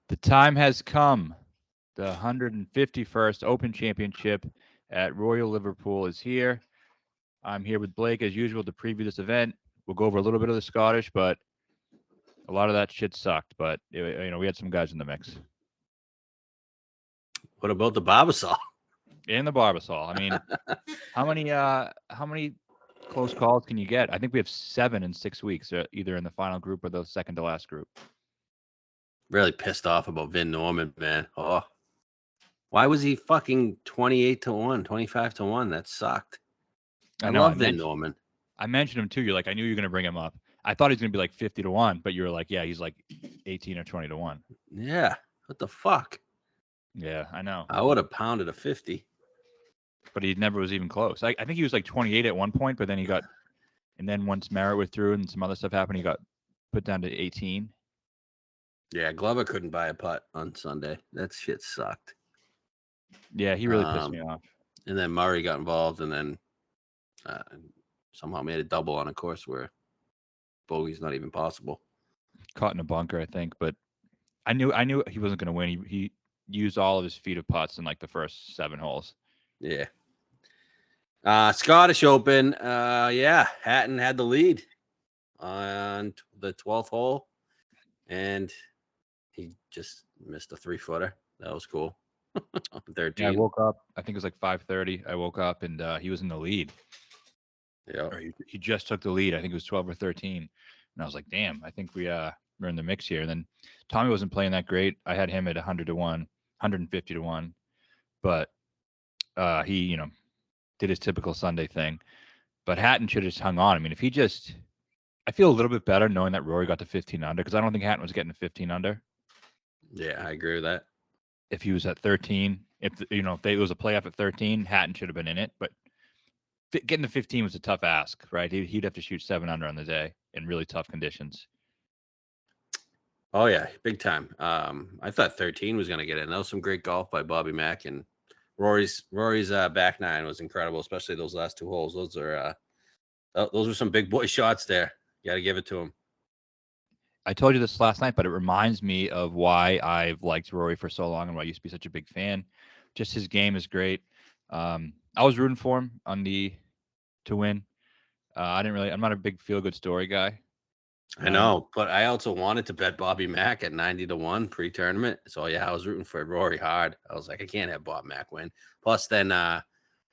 The time has come. The 151st Open Championship at Royal Liverpool is here. I'm here with Blake as usual to preview this event. We'll go over a little bit of the Scottish, but a lot of that shit sucked. But we had some guys in the mix. What about the Barbasol? And the Barbasol. I mean, how many close calls can you get? I think we have 7 in 6 weeks, either in the final group or the second to last group. Really pissed off about Vin Norman, man. Oh, why was he fucking 28-1, 25-1? That sucked. I I know. love Vin Norman. I mentioned him too. You're like, I knew you were going to bring him up. I thought he's going to be like 50-1, but you were like, yeah, he's like 18 or 20-1. Yeah. What the fuck? Yeah, I know. I would have pounded a 50. But he never was even close. I think he was like 28 at one point, but then and then once Merritt withdrew and some other stuff happened, he got put down to 18. Yeah, Glover couldn't buy a putt on Sunday. That shit sucked. Yeah, he really pissed me off. And then Murray got involved, and then somehow made a double on a course where bogey's not even possible. Caught in a bunker, I think, but I knew he wasn't going to win. He used all of his feet of putts in like the first 7 holes. Yeah. Scottish Open. Yeah, Hatton had the lead on the 12th hole, and he just missed a 3-footer. That was cool. 13. Yeah, I woke up. I think it was like 5:30. I woke up and he was in the lead. Yeah. Or he just took the lead. I think it was 12 or 13. And I was like, damn, I think we're in the mix here. And then Tommy wasn't playing that great. I had him at 100-1, 150-1. But he, did his typical Sunday thing. But Hatton should have just hung on. I mean, I feel a little bit better knowing that Rory got to 15 under because I don't think Hatton was getting to 15 under. Yeah, I agree with that. If he was at 13, if there was a playoff at 13, Hatton should have been in it. But getting to 15 was a tough ask, right? He'd have to shoot 7 under on the day in really tough conditions. Oh yeah, big time. I thought 13 was going to get in. That was some great golf by Bobby Mack, and Rory's back nine was incredible, especially those last 2 holes. Those are some big boy shots there. You got to give it to him. I told you this last night, but it reminds me of why I've liked Rory for so long and why I used to be such a big fan. Just his game is great. I was rooting for him to win. I'm not a big feel good story guy. I know, but I also wanted to bet Bobby Mack at 90-1 pre-tournament. So yeah, I was rooting for Rory hard. I was like, I can't have Bob Mack win. Plus, then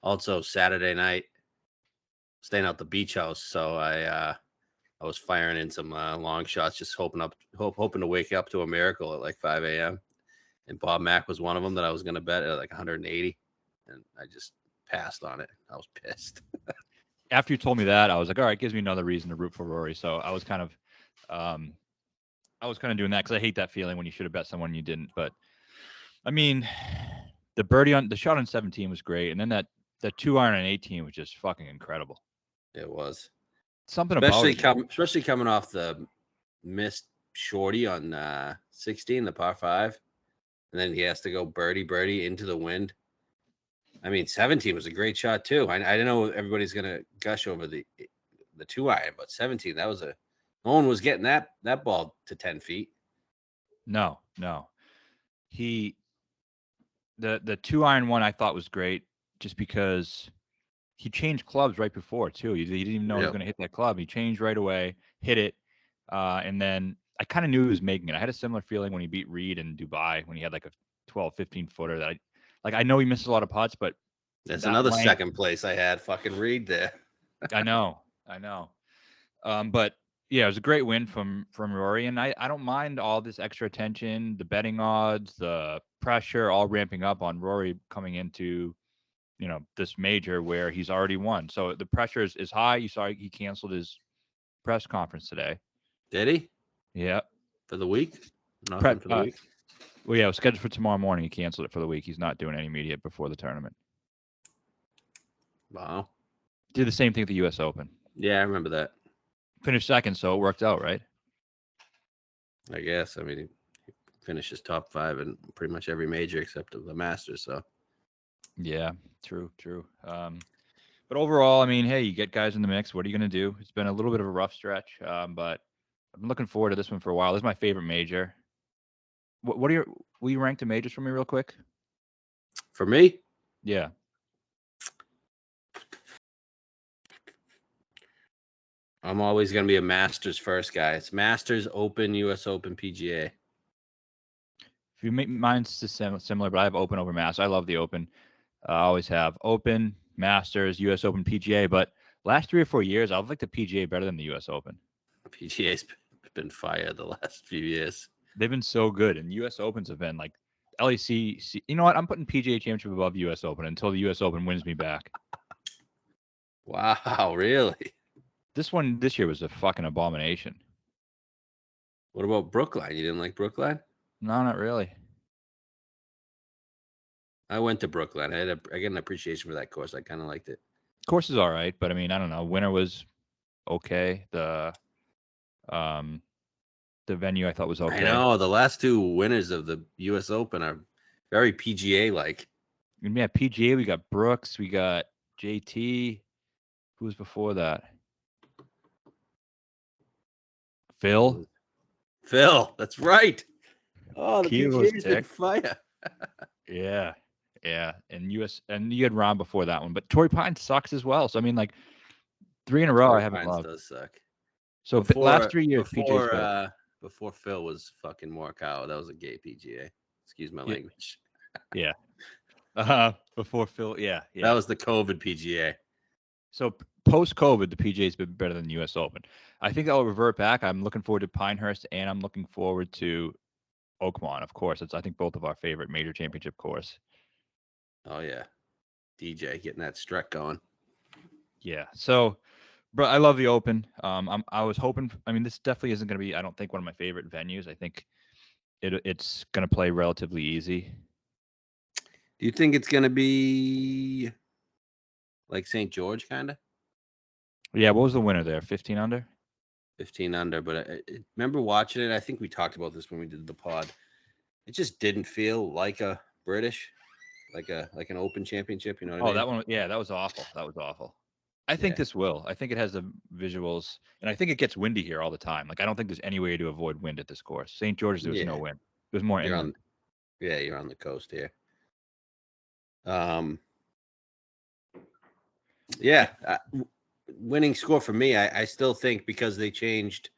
also Saturday night, staying out the beach house. So I was firing in some long shots, just hoping to wake up to a miracle at like 5 a.m. And Bob Mack was one of them that I was going to bet at like 180, and I just passed on it. I was pissed. After you told me that, I was like, all right, it gives me another reason to root for Rory. So I was kind of doing that because I hate that feeling when you should have bet someone you didn't. But I mean, the shot on 17 was great, and then that 2-iron on 18 was just fucking incredible. It was something especially about it. Especially coming off the missed shorty on 16, the par 5, and then he has to go birdie into the wind. I mean, 17 was a great shot too. I didn't know everybody's gonna gush over the 2-iron, but 17, no one was getting that ball to 10 feet. No. The 2-iron one I thought was great just because he changed clubs right before too. He didn't even know he was going to hit that club. He changed right away, hit it, and then I kind of knew he was making it. I had a similar feeling when he beat Reed in Dubai when he had like a 12, 15 footer that I know he missed a lot of putts, but that's another second place I had fucking Reed there. I know. But yeah, it was a great win from Rory, and I don't mind all this extra attention, the betting odds, the pressure, all ramping up on Rory coming into this major where he's already won. So the pressure is high. You saw he canceled his press conference today. Did he? Yeah. For the week? Nothing for the week? Well, yeah, it was scheduled for tomorrow morning. He canceled it for the week. He's not doing any media before the tournament. Wow. Did the same thing at the U.S. Open. Yeah, I remember that. Finished second, so it worked out, right? I guess. I mean, he finishes top 5 in pretty much every major except the Masters, so. Yeah, true. But overall, I mean, hey, you get guys in the mix. What are you going to do? It's been a little bit of a rough stretch, but I've been looking forward to this one for a while. This is my favorite major. What are your? Will you rank the majors for me real quick? For me, Yeah. I'm always going to be a Masters first guy. It's Masters, Open, U.S. Open, PGA. If you make mine's similar, but I have Open over Masters. I love the Open. I always have Open, Masters, U.S. Open, PGA. But last 3 or 4 years, I've liked the PGA better than the U.S. Open. PGA's been fired the last few years. They've been so good, and U.S. Opens have been like LEC. You know what? I'm putting PGA Championship above U.S. Open until the U.S. Open wins me back. Wow, really? This year was a fucking abomination. What about Brookline? You didn't like Brookline? No, not really. I went to Brookline. I get an appreciation for that course. I kind of liked it. Course is all right, but I mean, I don't know. Winter was okay. The venue I thought was okay. I know the last 2 winners of the U.S. Open are very PGA like. Yeah, PGA. We got Brooks. We got JT. Who was before that? Phil. That's right. Oh, the Keto was PGA's been sick. fire. Yeah, and and you had Ron before that one, but Torrey Pines sucks as well. So I mean, like 3 in a row, Torrey I haven't Pines loved. does suck. So last 3 years, PGA's good. Before Phil was fucking Morikawa, that was a gay PGA. Excuse my language. Yeah. Before Phil, yeah. That was the COVID PGA. So post COVID, the PGA's been better than the U.S. Open. I think I'll revert back. I'm looking forward to Pinehurst, and I'm looking forward to Oakmont. Of course, it's I think both of our favorite major championship course. Oh yeah, DJ getting that strut going. Yeah. So, bro, I love the Open. I was hoping. I mean, this definitely isn't going to be. I don't think one of my favorite venues. I think it's going to play relatively easy. Do you think it's going to be like St. George kind of? Yeah. What was the winner there? 15 under. 15 under. But I remember watching it. I think we talked about this when we did the pod. It just didn't feel like a British, like an Open championship. You know what I mean? That one. Yeah, that was awful. That was awful. I think this will. I think it has the visuals, and I think it gets windy here all the time. Like I don't think there's any way to avoid wind at this course. St. George's, there was no wind. There's more inland. You're on the coast here. Winning score for me. I still think because they changed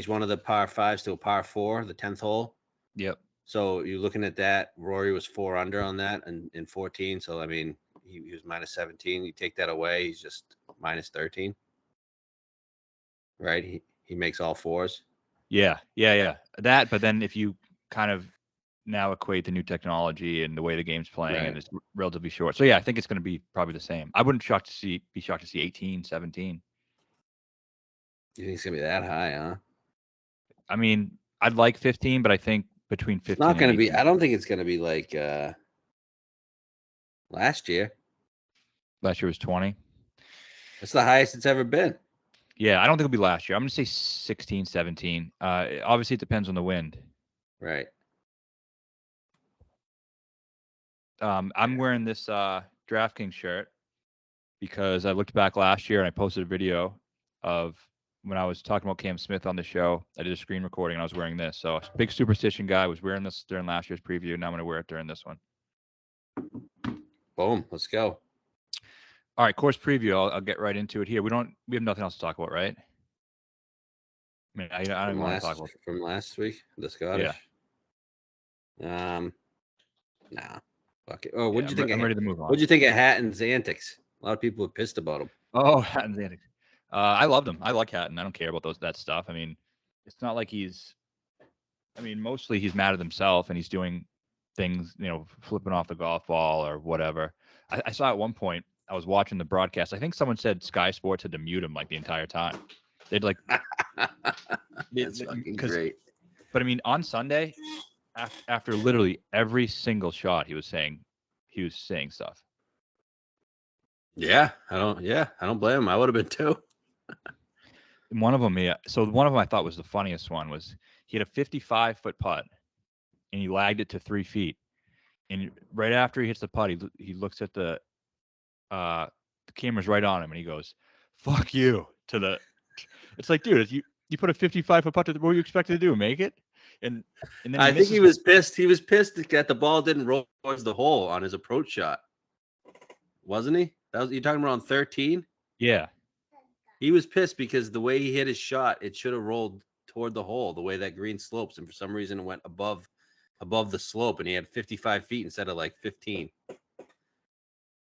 one of the par 5s to a par 4, the 10th hole. Yep. So you're looking at that. Rory was 4 under on that in 14. So I mean, he was minus 17. You take that away, he's just minus 13. Right? He makes all 4s. Yeah. That, but then if you kind of now equate the new technology and the way the game's playing, and it's relatively short. So yeah, I think it's going to be probably the same. I wouldn't be shocked to see 18, 17. You think it's going to be that high, huh? I mean, I'd like 15, but I think between 15 it's not going to be. I don't think it's going to be like last year. Last year was 20. It's the highest it's ever been. Yeah, I don't think it'll be last year. I'm going to say 16, 17. Obviously, it depends on the wind. Right. I'm wearing this DraftKings shirt because I looked back last year and I posted a video of when I was talking about Cam Smith on the show. I did a screen recording and I was wearing this. So big superstition guy, was wearing this during last year's preview, and I'm going to wear it during this one. Boom. Let's go. All right, course preview. I'll get right into it here. We have nothing else to talk about, right? I mean, I don't even want to talk about from last week, the Scottish. Yeah. Nah. Fuck it. Oh, what did you think? I'm ready to move on. What did you think of Hatton's antics? A lot of people were pissed about him. Oh, Hatton's antics. I loved him. I like Hatton. I don't care about that stuff. I mean, it's not like mostly he's mad at himself and he's doing things, flipping off the golf ball or whatever. I saw at one point, I was watching the broadcast. I think someone said Sky Sports had to mute him like the entire time. They'd like. That's fucking great. But I mean, on Sunday, after literally every single shot, he was saying stuff. Yeah, I don't blame him. I would have been too. One of them, So one of them I thought was the funniest one was he had a 55-foot putt, and he lagged it to 3 feet. And right after he hits the putt, he looks at the camera's right on him, and he goes, "Fuck you!" It's like, dude, you put a 55-foot putt. What were you expected to do? Make it? and then he I think misses. he was pissed. He was pissed that the ball didn't roll towards the hole on his approach shot, wasn't he? That was, you're talking about on 13. Yeah, He was pissed because the way he hit his shot, it should have rolled toward the hole the way that green slopes, and for some reason it went above the slope, and he had 55 feet instead of like 15.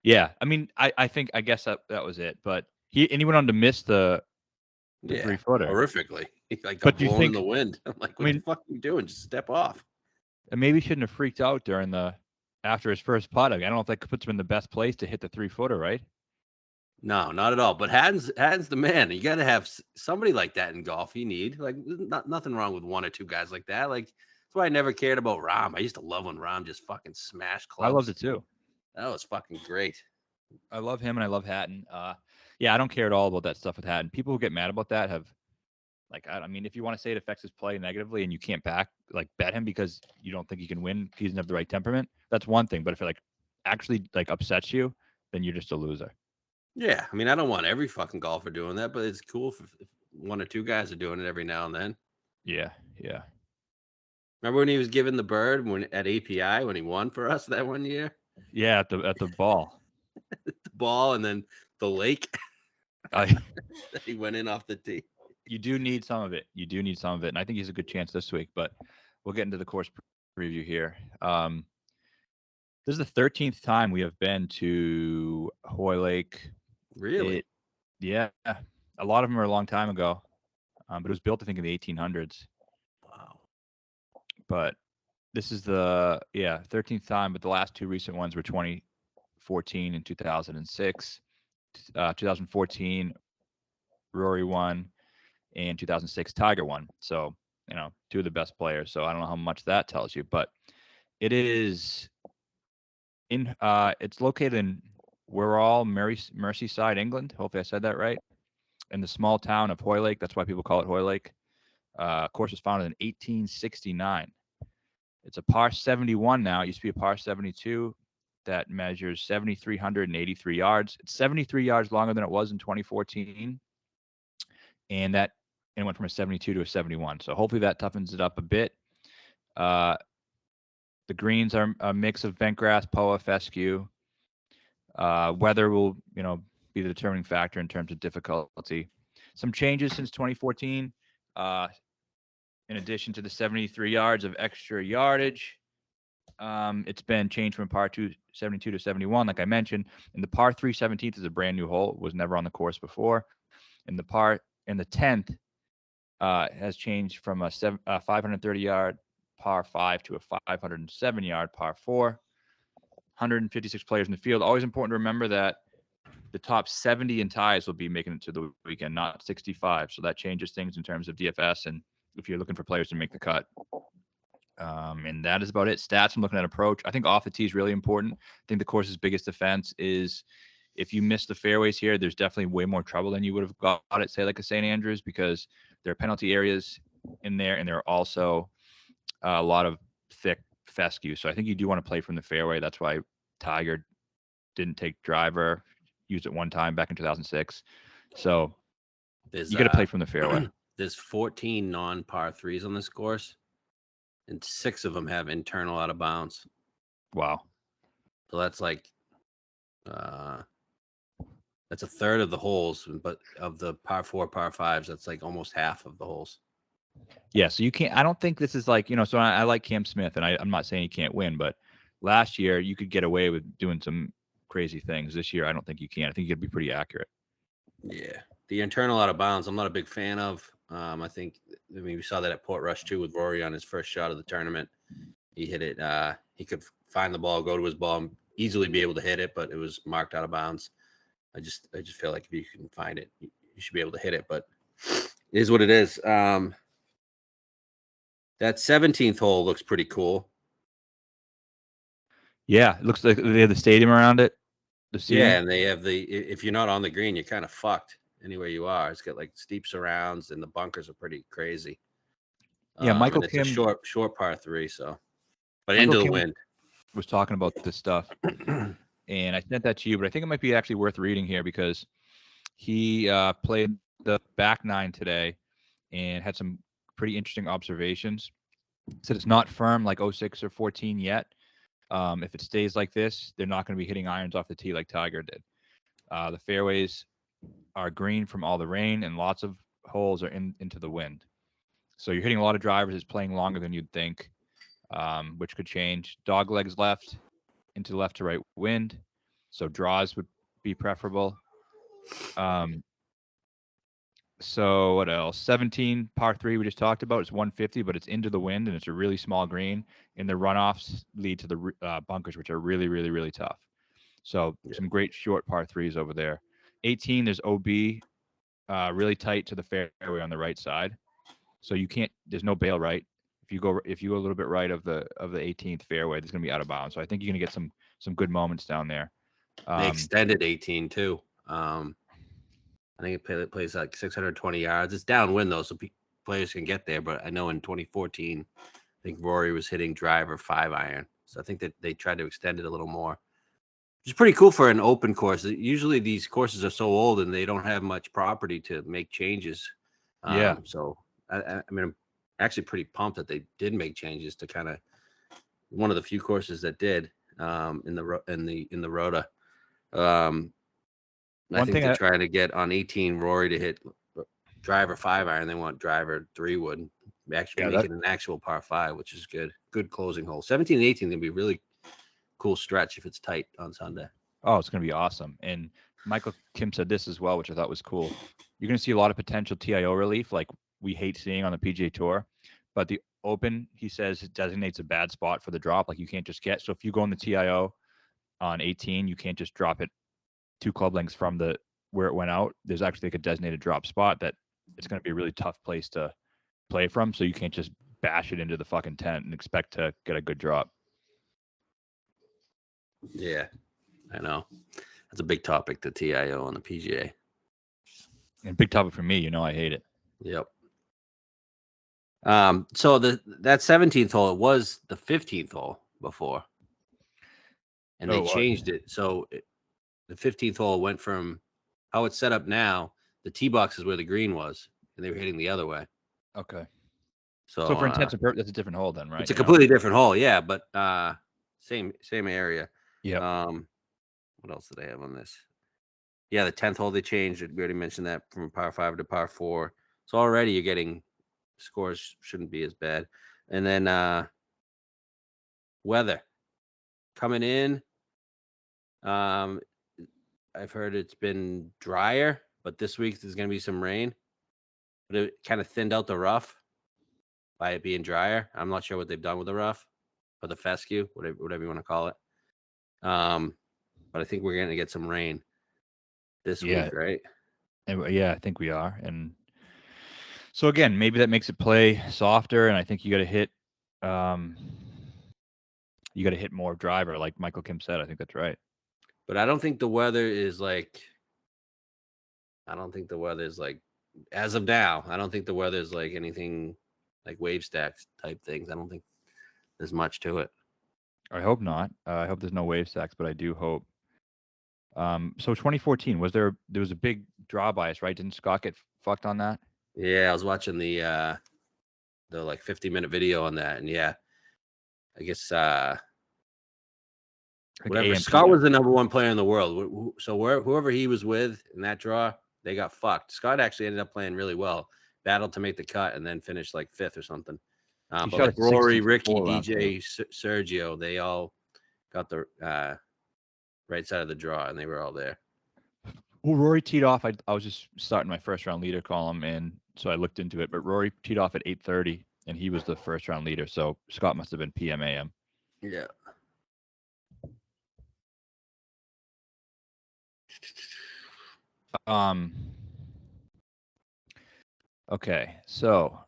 yeah. I mean, I guess that was it. But he went on to miss the Yeah, 3-footer. horrifically. He like got But do you blown in think? the wind. I'm like, I what the mean, fuck are you doing? Just step off. maybe he shouldn't have freaked out during after his first putt. I don't know if that puts him in the best place to hit the 3-footer, right? No, not at all. But Haddon's the man. You got to have somebody like that in golf. You need like nothing wrong with one or two guys like that. Like that's why I never cared about Rahm. I used to love when Rahm just fucking smashed clubs. I loved it too. That was fucking great. I love him and I love Hatton. Yeah, I don't care at all about that stuff with Hatton. People who get mad about that have, like, I mean, if you want to say it affects his play negatively and you can't bet him because you don't think he can win, he doesn't have the right temperament, that's one thing. But if it actually upsets you, then you're just a loser. Yeah, I mean, I don't want every fucking golfer doing that, but it's cool if one or two guys are doing it every now and then. Yeah, yeah. Remember when he was giving the bird at API when he won for us that one year? Yeah, at the ball. The ball and then the lake. He went in off the tee. You do need some of it. You do need some of it, and I think he's a good chance this week. But we'll get into the course preview here. This is the 13th time we have been to Hoylake. Really? Yeah. A lot of them are a long time ago, but it was built, I think, in the 1800s. Wow. But this is the 13th time. But the last two recent ones were 2014 and 2006. 2014, Rory won, and 2006, Tiger won. So two of the best players. So I don't know how much that tells you, but it is it's located in Wirral, Merseyside, England. Hopefully I said that right. In the small town of Hoylake. That's why people call it Hoylake. Course was founded in 1869. It's a par 71 now. It used to be a par 72 that measures 7,383 yards. It's 73 yards longer than it was in 2014. And it went from a 72 to a 71. So hopefully that toughens it up a bit. The greens are a mix of bent grass, POA, fescue. Weather will, be the determining factor in terms of difficulty. Some changes since 2014. In addition to the 73 yards of extra yardage, it's been changed from par 2 72 to 71, like I mentioned. And the par 3 17th is a brand new hole. It was never on the course before. And the 10th has changed from a 530-yard par 5 to a 507-yard par 4. 156 players in the field. Always important to remember that the top 70 in ties will be making it to the weekend, not 65. So that changes things in terms of DFS and if you're looking for players to make the cut. And that is about it. Stats, I'm looking at approach. I think off the tee is really important. I think the course's biggest defense is if you miss the fairways here, there's definitely way more trouble than you would have got at, say, like a St. Andrews, because there are penalty areas in there, and there are also a lot of thick fescue. So I think you do want to play from the fairway. That's why Tiger didn't take driver, used it one time back in 2006. So you got to play from the fairway. There's 14 non-par threes on this course, and 6 of them have internal out of bounds. Wow. So that's like that's a third of the holes, but of the par 4, par 5s, that's like almost half of the holes. Yeah, so you can't. I don't think this is like So I like Cam Smith, and I'm not saying he can't win, but last year you could get away with doing some crazy things. This year, I don't think you can. I think you could be pretty accurate. Yeah, the internal out of bounds, I'm not a big fan of. We saw that at Portrush too with Rory on his first shot of the tournament. He hit it. He could find the ball, go to his ball, and easily be able to hit it, but it was marked out of bounds. I just feel like if you can find it, you should be able to hit it. But it is what it is. That 17th hole looks pretty cool. Yeah, it looks like they have the stadium around it. Yeah, and they have if you're not on the green, you're kind of fucked anywhere you are. It's got like steep surrounds, and the bunkers are pretty crazy. Yeah, Michael and it's Kim, a short par 3, so but into the wind. Was talking about this stuff, and I sent that to you, but I think it might be actually worth reading here because he played the back nine today and had some pretty interesting observations. Said it's not firm like 06 or 14 yet. If it stays like this, they're not going to be hitting irons off the tee like Tiger did. The fairways are green from all the rain, and lots of holes are into the wind. So you're hitting a lot of drivers. It's playing longer than you'd think, which could change. Dog legs left into left to right wind, so draws would be preferable. So what else? 17 par 3 we just talked about. It's 150, but it's into the wind and it's a really small green. And the runoffs lead to the bunkers, which are really, really, really tough. So some great short par 3s over there. 18, there's OB, really tight to the fairway on the right side. So you can't. There's no bail right. If you go a little bit right of the 18th fairway, there's gonna be out of bounds. So I think you're gonna get some good moments down there. They extended 18 too. I think it plays like 620 yards. It's downwind though, so players can get there. But I know in 2014, I think Rory was hitting driver 5-iron. So I think that they tried to extend it a little more. It's pretty cool for an open course. Usually these courses are so old and they don't have much property to make changes. Yeah. So I mean, I'm actually pretty pumped that they did make changes to kind of one of the few courses that did in the Rota. I think they're trying to get on 18 Rory to hit driver 5-iron. They want driver 3 wood. Actually make it an actual par 5, which is good. Good closing hole. 17 and 18 going to be really cool stretch if it's tight on Sunday. Oh, it's going to be awesome. And Michael Kim said this as well, which I thought was cool. You're going to see a lot of potential TIO relief, like we hate seeing on the PGA Tour. But the Open, he says, it designates a bad spot for the drop. Like you can't just get. So if you go in the TIO on 18, you can't just drop it 2 club lengths from where it went out. There's actually like a designated drop spot that it's going to be a really tough place to play from. So you can't just bash it into the fucking tent and expect to get a good drop. Yeah, I know. That's a big topic, the TIO on the PGA. And big topic for me, I hate it. Yep. So that 17th hole, it was the 15th hole before. And they changed it. So the 15th hole went from how it's set up now, the tee box is where the green was, and they were hitting the other way. Okay. So for intents and purposes, that's a different hole then, right? It's a completely different hole, yeah, but same area. Yeah. What else did they have on this? Yeah, the 10th hole they changed. We already mentioned that from par 5 to par 4. So already you're getting scores shouldn't be as bad. And then weather coming in. I've heard it's been drier, but this week there's going to be some rain. But it kind of thinned out the rough by it being drier. I'm not sure what they've done with the rough or the fescue, whatever you want to call it. But I think we're going to get some rain this week, right? And I think we are. And so again, maybe that makes it play softer. And I think you got to hit more driver, like Michael Kim said. I think that's right. But I don't think the weather is like, as of now, I don't think the weather is like anything like wave stacks type things. I don't think there's much to it. I hope not. I hope there's no wave stacks, but I do hope. So 2014, there was a big draw bias, right? Didn't Scott get fucked on that? Yeah, I was watching the like 50-minute video on that, and yeah, I guess whatever. Scott was the number 1 player in the world. So whoever he was with in that draw, they got fucked. Scott actually ended up playing really well, battled to make the cut, and then finished like 5th or something. But like Rory, Ricky, DJ, Sergio, they all got the right side of the draw, and they were all there. Well, Rory teed off. I was just starting my first round leader column, and so I looked into it. But Rory teed off at 8:30, and he was the first round leader. So Scott must have been PM AM. Yeah. Okay, so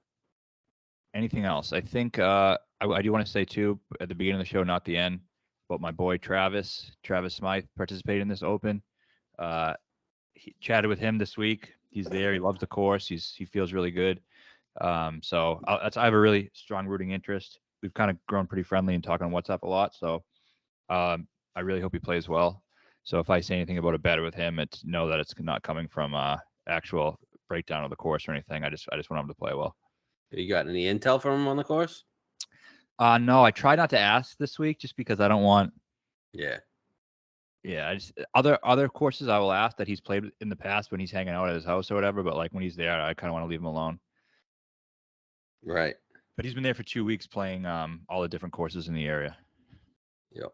anything else? I think I do want to say too at the beginning of the show, not the end, but my boy Travis Smythe participated in this Open. He chatted with him this week. He's there. He loves the course. He feels really good. So I have a really strong rooting interest. We've kind of grown pretty friendly and talking on WhatsApp a lot. So I really hope he plays well. So if I say anything about a bet with him, know that it's not coming from actual breakdown of the course or anything. I just want him to play well. Have you got any intel from him on the course? No, I tried not to ask this week just because I don't want. Yeah. Yeah, I just other courses I will ask that he's played in the past when he's hanging out at his house or whatever. But like when he's there, I kind of want to leave him alone. Right. But he's been there for 2 weeks playing all the different courses in the area. Yep.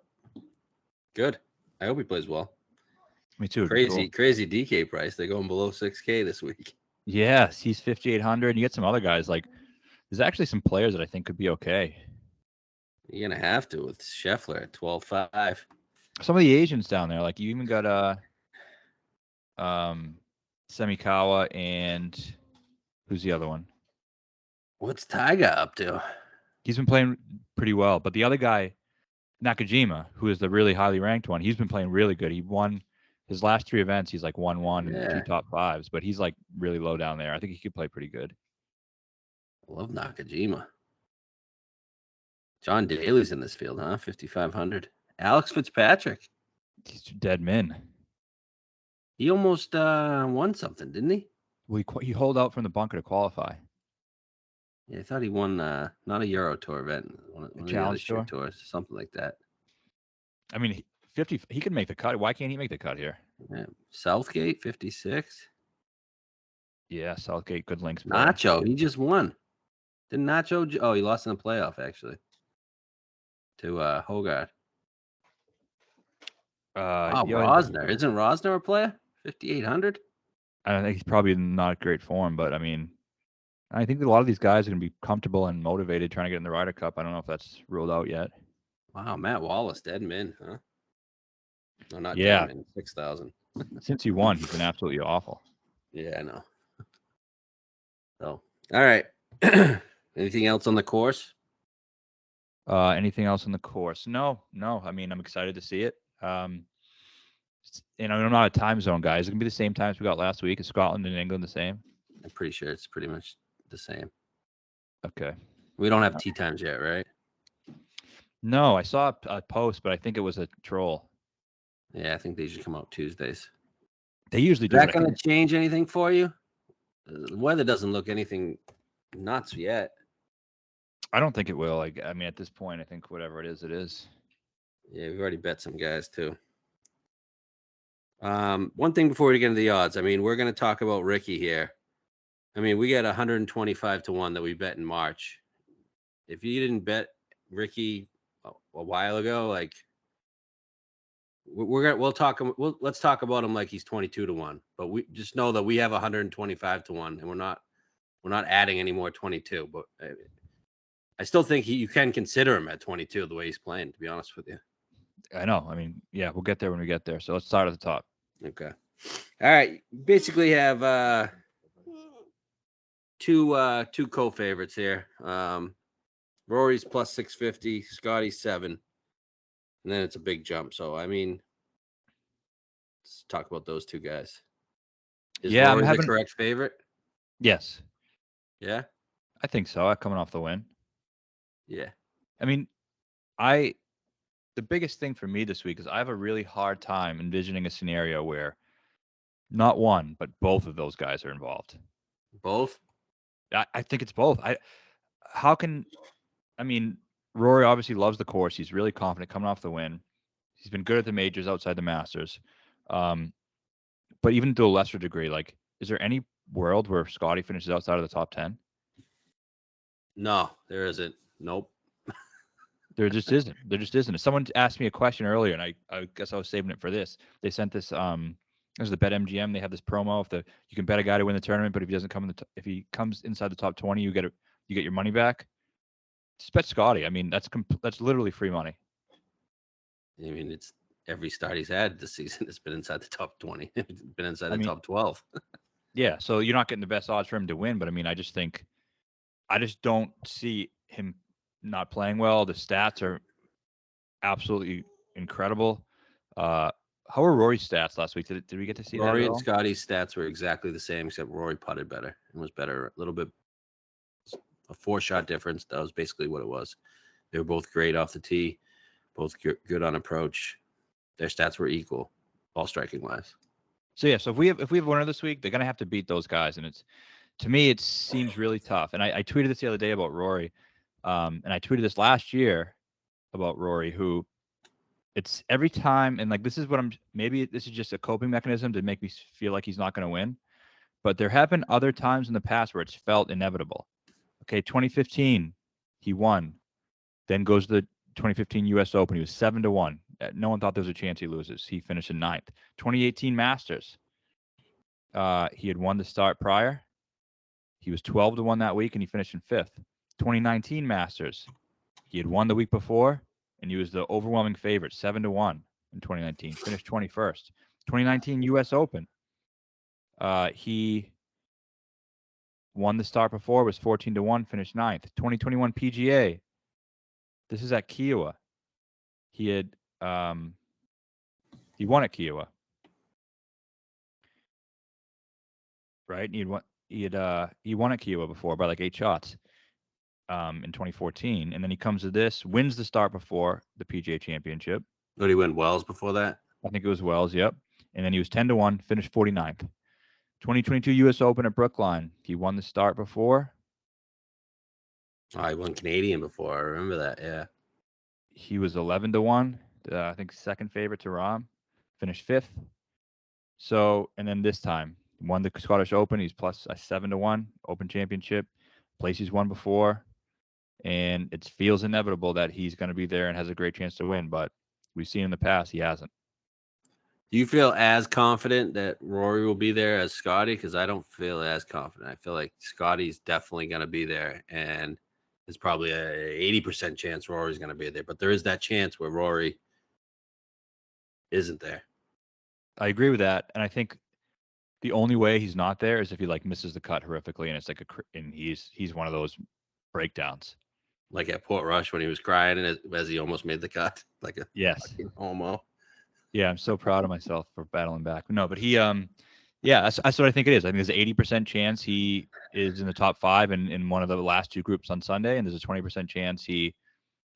Good. I hope he plays well. Me too. Crazy DK price. They're going below 6K this week. Yes, he's 5,800. You get some other guys like there's actually some players that I think could be okay. You're gonna have to with Scheffler at 12.5. Some of the Asians down there, like you even got Semikawa and who's the other one? What's Taiga up to? He's been playing pretty well, but the other guy, Nakajima, who is the really highly ranked one, he's been playing really good. He won his last 3 events. He's like 1-1 and 2 top 5s, but he's like really low down there. I think he could play pretty good. I love Nakajima. John Daly's in this field, huh? 5,500. Alex Fitzpatrick. He's dead min. He almost won something, didn't he? Well, he holed out from the bunker to qualify. Yeah, I thought he won not a Euro Tour event, one of the other short tours, something like that. I mean, 50. He could make the cut. Why can't he make the cut here? Yeah. Southgate 56. Yeah, Southgate, good links. Nacho, he just won. Didn't Nacho? Oh, he lost in the playoff actually to Hogarth. Rosner. Isn't Rosner a player? 5,800. I don't think he's probably not great form, but I mean, I think a lot of these guys are going to be comfortable and motivated trying to get in the Ryder Cup. I don't know if that's ruled out yet. Wow, Matt Wallace, dead min, huh? No, not dead min, 6,000. Since he won, he's been absolutely awful. Yeah, I know. So, all right. Anything else on the course? Anything else on the course? No. I mean, I'm excited to see it. I'm not a time zone guy. Is it gonna be the same times we got last week? Is Scotland and England the same? I'm pretty sure it's pretty much the same. Okay. We don't have tee times yet, right? No, I saw a post, but I think it was a troll. Yeah, I think they usually come out Tuesdays. They usually do. Is that going to change anything for you? The weather doesn't look anything nuts yet. I don't think it will. Like, I mean, at this point, I think whatever it is, it is. Yeah, we've already bet some guys too. One thing before we get into the odds, I mean, we're going to talk about Ricky here. I mean, we got 125 to 1 that we bet in March. If you didn't bet Ricky a while ago, like let's talk about him like he's 22 to 1. But we just know that we have 125 to 1, and we're not adding any more 22. But I still think you can consider him at 22 the way he's playing. To be honest with you. I know. I mean, yeah, we'll get there when we get there. So let's start at the top. Okay. All right. Basically have two co-favorites here. Rory's plus 650, Scotty's 7. And then it's a big jump. So I mean, let's talk about those two guys. Is Rory the correct favorite? Yes. Yeah? I think so. Coming off the win. Yeah. I mean, the biggest thing for me this week is I have a really hard time envisioning a scenario where not one, but both of those guys are involved. Both? I think it's both. Rory obviously loves the course. He's really confident coming off the win. He's been good at the majors outside the Masters. But even to a lesser degree, like, is there any world where Scotty finishes outside of the top 10? No, there isn't. Nope. There just isn't. There just isn't. Someone asked me a question earlier, and I guess I was saving it for this. They sent this. There's the BetMGM. They have this promo. You can bet a guy to win the tournament, but if he doesn't come if he comes inside the top 20, you get your money back. Just bet Scotty. I mean, that's literally free money. I mean, it's every start he's had this season has been inside the top 20. It's been inside the top 12. Yeah, so you're not getting the best odds for him to win, but I mean, I just don't see him not playing well. The stats are absolutely incredible. How were Rory's stats last week? Did we get to see that? Rory and Scotty's stats were exactly the same, except Rory putted better and was better a little bit. A 4-shot difference. That was basically what it was. They were both great off the tee, both good on approach. Their stats were equal, ball striking wise. So yeah, so if we have a winner this week, they're gonna have to beat those guys, and to me it seems really tough. And I tweeted this the other day about Rory. And I tweeted this last year about Rory, who it's every time, and like this is what maybe this is just a coping mechanism to make me feel like he's not going to win. But there have been other times in the past where it's felt inevitable. Okay, 2015, he won. Then goes to the 2015 U.S. Open. He was 7-1. No one thought there was a chance he loses. He finished in 9th. 2018 Masters. He had won the start prior. He was 12-1 that week, and he finished in 5th. 2019 Masters. He had won the week before, and he was the overwhelming favorite, 7-1 in 2019. Finished 21st. 2019 U.S. Open. He won the start before, was 14-1, finished 9th. 2021 PGA. This is at Kiowa. He had he won at Kiowa. Right? And he won at Kiowa before by like 8 shots in 2014. And then he comes to this, wins the start before the PGA Championship. Did he win Wells before that? I think it was Wells, yep. And then he was 10-1, finished 49th. 2022 U.S. Open at Brookline. He won the start before. Oh, he won Canadian before. I remember that. Yeah. He was 11-1. I think second favorite to Rahm. Finished 5th. So, and then this time, won the Scottish Open. He's plus a 7-1 Open Championship. Place he's won before. And it feels inevitable that he's going to be there and has a great chance to win. But we've seen in the past he hasn't. Do you feel as confident that Rory will be there as Scotty? Because I don't feel as confident. I feel like Scotty's definitely going to be there, and there's probably a 80% chance Rory's going to be there. But there is that chance where Rory isn't there. I agree with that, and I think the only way he's not there is if he like misses the cut horrifically, and it's like and he's one of those breakdowns. Like at Port Rush when he was crying as he almost made the cut, like a fucking homo. Yeah, I'm so proud of myself for battling back. No, but he, yeah, that's what I think it is. I think there's an 80% chance he is in the top 5 in one of the last 2 groups on Sunday, and there's a 20% chance he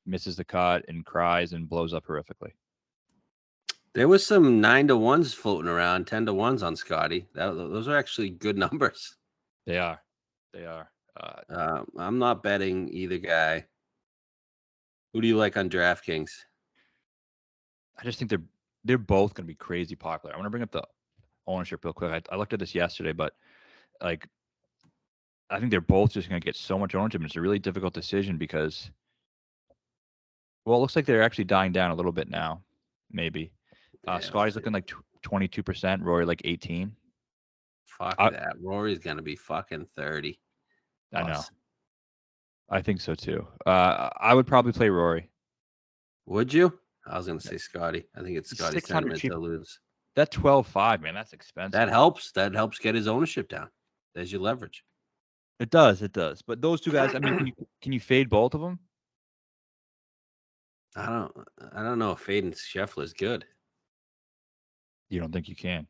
misses the cut and cries and blows up horrifically. There was some 9-1s floating around, 10-1s on Scotty. Those are actually good numbers. They are. I'm not betting either guy. Who do you like on DraftKings? I just think they're both going to be crazy popular. I want to bring up the ownership real quick. I looked at this yesterday, but like I think they're both just going to get so much ownership. And it's a really difficult decision because, well, it looks like they're actually dying down a little bit now. Maybe Scotty's looking like 22%, Rory like 18. Fuck that. Rory's going to be fucking 30. I know. I think so too. I would probably play Rory. Would you? I was going to say Scotty. I think it's Scotty's sentiment to lose. That 12.5, man, that's expensive. That helps. That helps get his ownership down. There's your leverage. It does. But those two guys, I mean, can you fade both of them? I don't know if fading Scheffler is good. You don't think you can?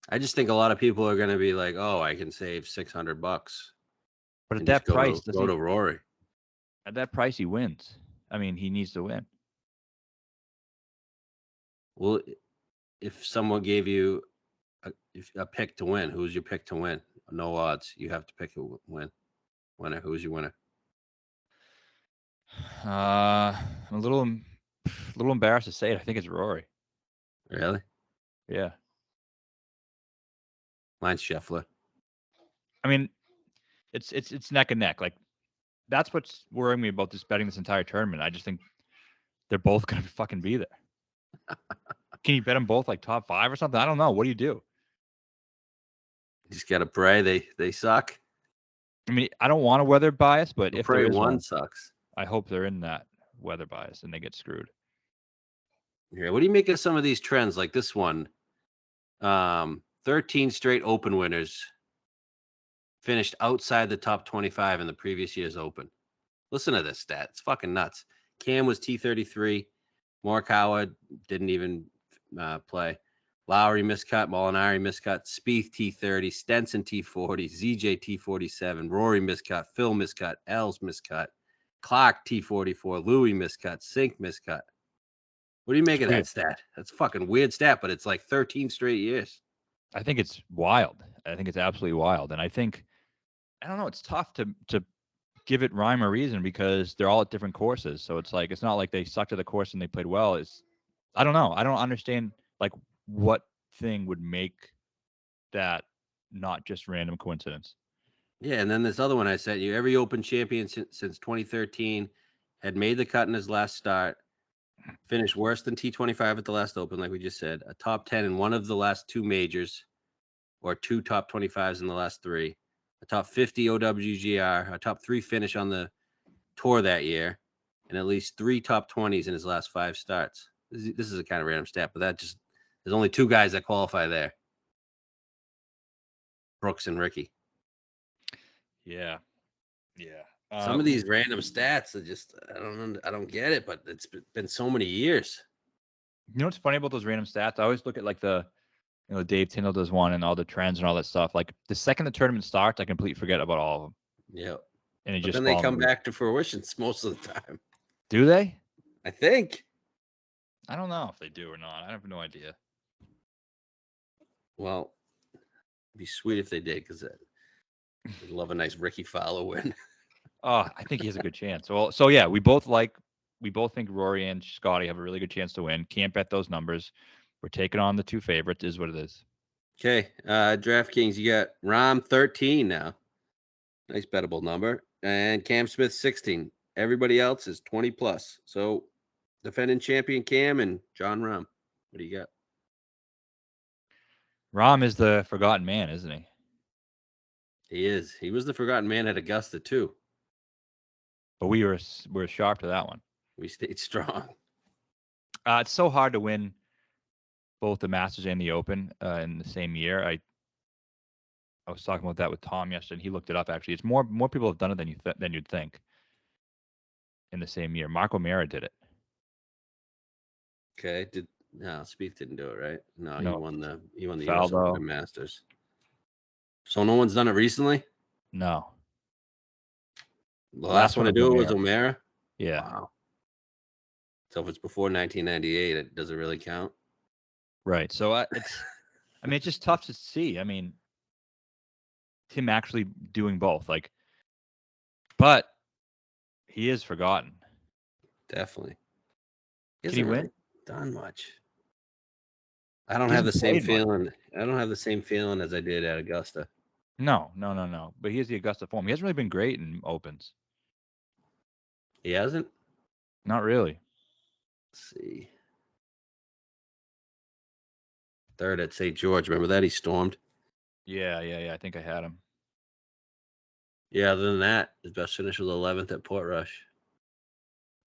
I just think a lot of people are going to be like, "Oh, I can save $600." But at that price, go to Rory. At that price, he wins. I mean, he needs to win. Well, if someone gave you a pick to win, who's your pick to win? No odds. You have to pick a winner. Who's your winner? I'm a little embarrassed to say it. I think it's Rory. Really? Yeah. Mine's Scheffler. I mean, it's neck and neck. Like that's what's worrying me about betting this entire tournament. I just think they're both gonna fucking be there. Can you bet them both like top 5 or something? I don't know. What do you do? You just gotta pray they suck. I mean, I don't want a weather bias, but if pray there is one sucks, I hope they're in that weather bias and they get screwed. Yeah. What do you make of some of these trends like this one? 13 straight Open winners finished outside the top 25 in the previous year's Open. Listen to this stat. It's fucking nuts. Cam was T33. Morikawa didn't even play. Lowry miscut. Molinari miscut. Spieth T30. Stenson T40. ZJ T47. Rory miscut. Phil miscut. Els miscut. Clark T44. Louis miscut. Sink miscut. What do you make of that stat? That's a fucking weird stat, but it's like 13 straight years. I think it's wild. I think it's absolutely wild. And I think, I don't know, it's tough to give it rhyme or reason because they're all at different courses. So it's like it's not like they sucked at the course and they played well. It's I don't know. I don't understand like what thing would make that not just random coincidence. Yeah, and then this other one I sent you. Every Open champion since 2013 had made the cut in his last start, finished worse than T25 at the last Open, like we just said, a top 10 in one of the last two majors, or two top 25s in the last three, a top 50 OWGR, a top 3 finish on the tour that year, and at least 3 top 20s in his last 5 starts. This is a kind of random stat, but there's only 2 guys that qualify there. Brooks and Ricky. Yeah. Yeah. Some of these random stats are just I don't get it, but it's been so many years. You know what's funny about those random stats? I always look at like Dave Tyndall does one and all the trends and all that stuff. Like the second the tournament starts, I completely forget about all of them. Yeah. And it But just then they follows come me. back to fruition most of the time. Do they? I think. I don't know if they do or not. I have no idea. Well, it'd be sweet if they did because I'd love a nice Ricky Fowler win. Oh, I think he has a good chance. Well, so yeah, we both think Rory and Scotty have a really good chance to win. Can't bet those numbers. We're taking on the 2 favorites, is what it is. Okay. DraftKings, you got Rahm 13 now. Nice bettable number. And Cam Smith 16. Everybody else is 20 plus. So defending champion Cam and John Rahm. What do you got? Rahm is the forgotten man, isn't he? He is. He was the forgotten man at Augusta too. But we're sharp to that one. We stayed strong. It's so hard to win both the Masters and the Open in the same year. I was talking about that with Tom yesterday, and he looked it up. Actually, it's more people have done it than you'd think in the same year. Mark O'Meara did it. Okay. No, Spieth didn't do it, right? No, he No. won the US Faldo. Open and Masters. So no one's done it recently? No. The last one to do it was O'Meara? Yeah. Wow. So if it's before 1998, it doesn't really count. Right. So it's just tough to see. I mean, him actually doing both, but he is forgotten. Definitely. Can he win? Done much. I don't have the same feeling. I don't have the same feeling as I did at Augusta. No. But he has the Augusta form. He hasn't really been great in Opens. He hasn't? Not really. Let's see. Third at St. George. Remember that? He stormed. Yeah. I think I had him. Yeah, other than that, his best finish was 11th at Portrush.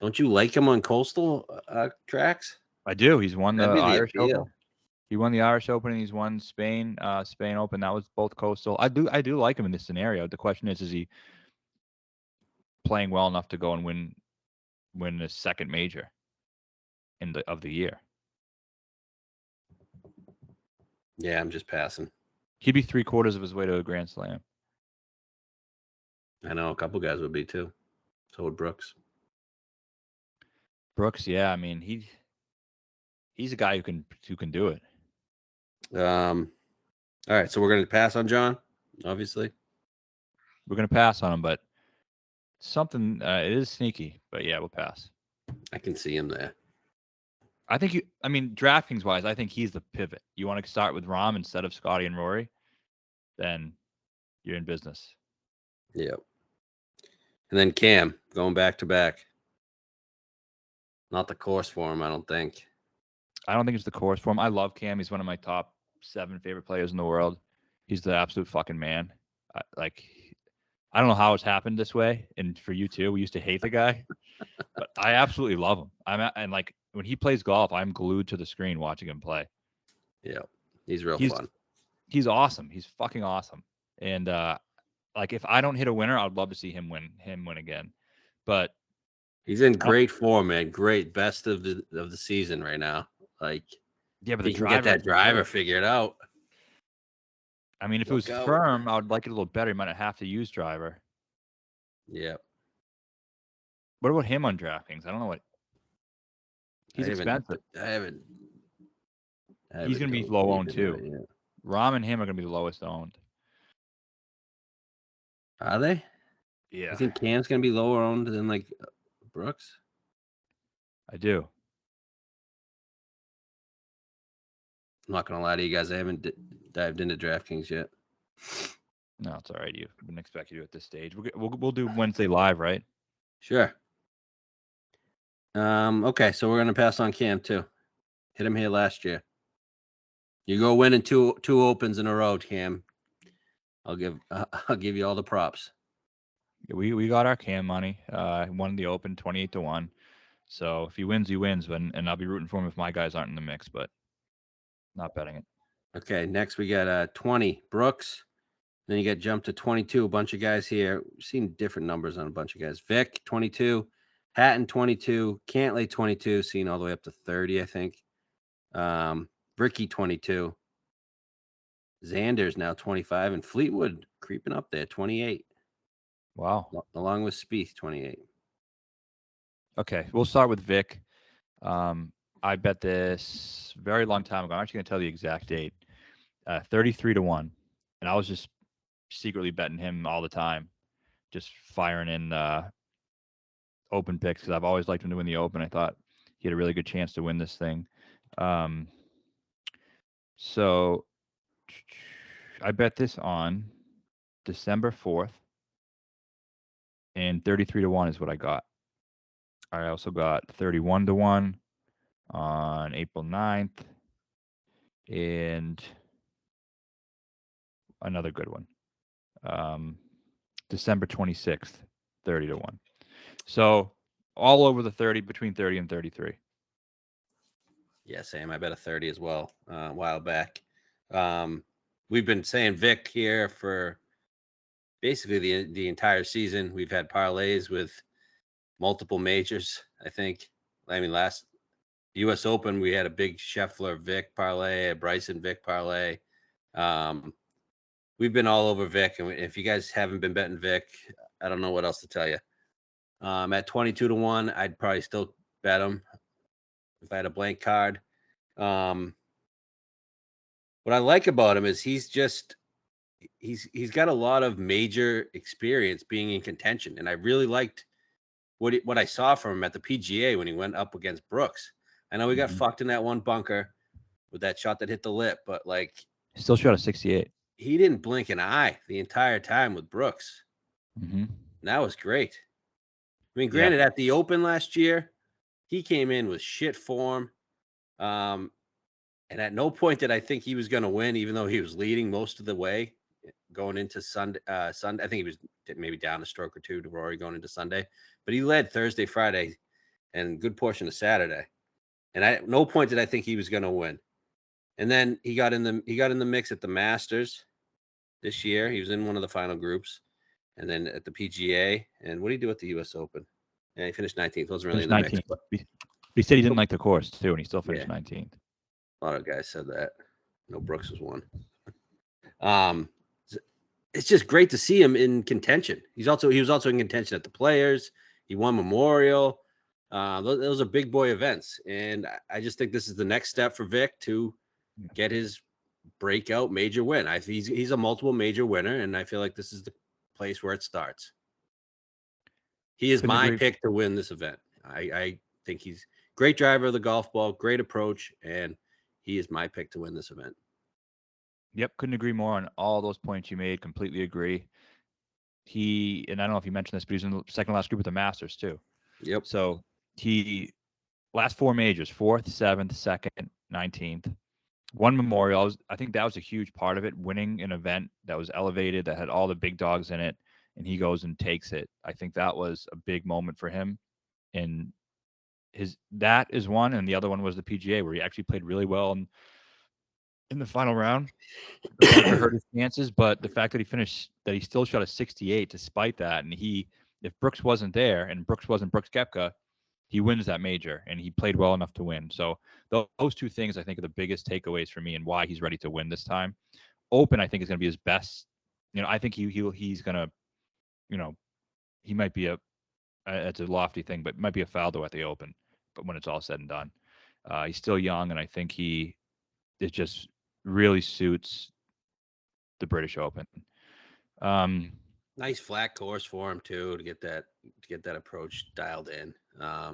Don't you like him on coastal tracks? I do. He's won the That'd be the Irish appeal. Open. He won the Irish Open and he's won Spain Open. That was both coastal. I do like him in this scenario. The question is he playing well enough to go and win the second major of the year? Yeah, I'm just passing. He'd be 3/4 of his way to a Grand Slam. I know a couple guys would be too. So would Brooks. Brooks, yeah. I mean, he's a guy who can do it. All right, so we're going to pass on John, obviously. We're going to pass on him, but something it is sneaky. But yeah, we'll pass. I can see him there. I think DraftKings wise, I think he's the pivot. You want to start with Rahm instead of Scotty and Rory, then you're in business. Yep. And then Cam going back to back. Not the course for him, I don't think. I don't think it's the course for him. I love Cam. He's one of my top 7 favorite players in the world. He's the absolute fucking man. I don't know how it's happened this way, and for you too. We used to hate the guy, but I absolutely love him. And when he plays golf, I'm glued to the screen watching him play. Yeah, he's fun. He's awesome. He's fucking awesome. And if I don't hit a winner, I'd love to see him win again. But he's in great form, man. Great, best of the season right now. Yeah, but he can get that driver figured out. I mean, if it was firm, I would like it a little better. He might not have to use driver. Yeah. What about him on DraftKings? I don't know what. He's expensive. He's going to be low owned too. Yeah. Rahm and him are going to be the lowest owned. Are they? You Yeah, think Cam's gonna be lower owned than like Brooks? I do. I'm not gonna lie to you guys. I haven't dived into DraftKings yet. No, it's all right. You wouldn't expect you to at this stage. We'll do Wednesday live, right? Sure. Okay, so we're gonna pass on Cam too. Hit him here last year. You go winning two opens in a row, Cam. I'll give you all the props. Yeah, we got our Cam money. Won the Open 28-1. So if he wins, he wins. And I'll be rooting for him if my guys aren't in the mix, but not betting it. Okay, next we got 20 Brooks. Then you get jumped to 22. A bunch of guys here. We've seen different numbers on a bunch of guys. Vic 22, Hatton 22, Cantley 22, seen all the way up to 30, I think. Ricky 22. Xander's now 25, and Fleetwood creeping up there 28. Wow. Along with Spieth 28. Okay, we'll start with Vic. I bet this very long time ago. I'm actually going to tell the exact date. 33-1, and I was just secretly betting him all the time, just firing in Open picks because I've always liked him to win the Open. I thought he had a really good chance to win this thing. So I bet this on December 4th, and 33-1 is what I got. I also got 31-1 on April 9th, and another good one. December 26th, 30-1. So all over the 30, between 30 and 33. Yeah, same. I bet a 30 as well a while back. We've been saying Vic here for basically the entire season. We've had parlays with multiple majors, I think. I mean, last US Open, we had a big Scheffler Vic parlay, a Bryson Vic parlay. We've been all over Vic, and if you guys haven't been betting Vic, I don't know what else to tell you. At 22-1, I'd probably still bet him if I had a blank card. What I like about him is he's got a lot of major experience being in contention, and I really liked what I saw from him at the PGA when he went up against Brooks. I know he got fucked in that one bunker with that shot that hit the lip, but like Still shot a 68. he didn't blink an eye the entire time with Brooks. Mm-hmm. And that was great. I mean, Yeah. granted, at the Open last year, he came in with shit form. And at no point did I think he was going to win, even though he was leading most of the way going into Sunday. I think he was maybe down a stroke or two to Rory going into Sunday, but he led Thursday, Friday, and good portion of Saturday. And at no point did I think he was going to win. And then he got in the mix at the Masters this year. He was in one of the final groups, and then at the PGA. And what did he do at the U.S. Open? Yeah, he finished 19th. Wasn't really Finished in the 19th. mix, But he said he didn't like the course too, and he still finished 19th. A lot of guys said that. No, Brooks was one. It's just great to see him in contention. He was also in contention at the Players. He won Memorial. Those are big boy events, and I just think this is the next step for Vic to get his breakout major win. He's a multiple major winner, and I feel like this is the place where it starts. He is my pick to win this event. I think he's great driver of the golf ball, great approach, and he is my pick to win this event. Yep, couldn't agree more on all those points you made. Completely agree. And I don't know if you mentioned this, but he's in the second last group with the Masters too. Yep. So he last four majors: 4th, 7th, 2nd, 19th. One Memorial. I think that was a huge part of it. Winning an event that was elevated, that had all the big dogs in it, and he goes and takes it. I think that was a big moment for him. And that is one, and the other one was the PGA, where he actually played really well in the final round. The bunker hurt his chances, but the fact that he still shot a 68 despite that, and if Brooks wasn't there and Brooks wasn't Brooks Koepka, he wins that major, and he played well enough to win. So those two things I think are the biggest takeaways for me and why he's ready to win this time. Open, I think, is going to be his best. I think he's going to, he might be it's a lofty thing, but might be a Faldo at the Open. But when it's all said and done, he's still young, and I think it just really suits the British Open. Nice flat course for him too to get that approach dialed in. I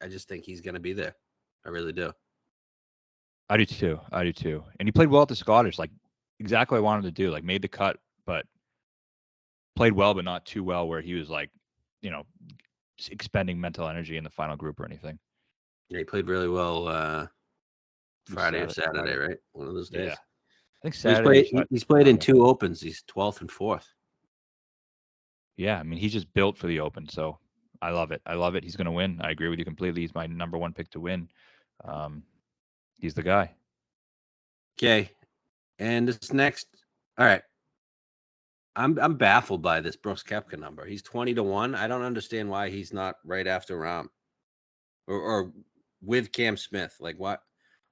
just think he's going to be there. I really do. I do too. I do too. And he played well at the Scottish, like exactly what I wanted to do. Like made the cut, but played well, but not too well where he was like, you know, expending mental energy in the final group or anything. Yeah, he played really well Friday or Saturday, right? One of those days. Yeah. I think Well, Saturday. he's played in 2 opens. He's 12th and 4th. Yeah, I mean, he's just built for the Open, so I love it. I love it. He's going to win. I agree with you completely. He's my number one pick to win. He's the guy. Okay, and this next, all right. I'm baffled by this Brooks Koepka number. He's 20-1. I don't understand why he's not right after Rahm or with Cam Smith. Like what?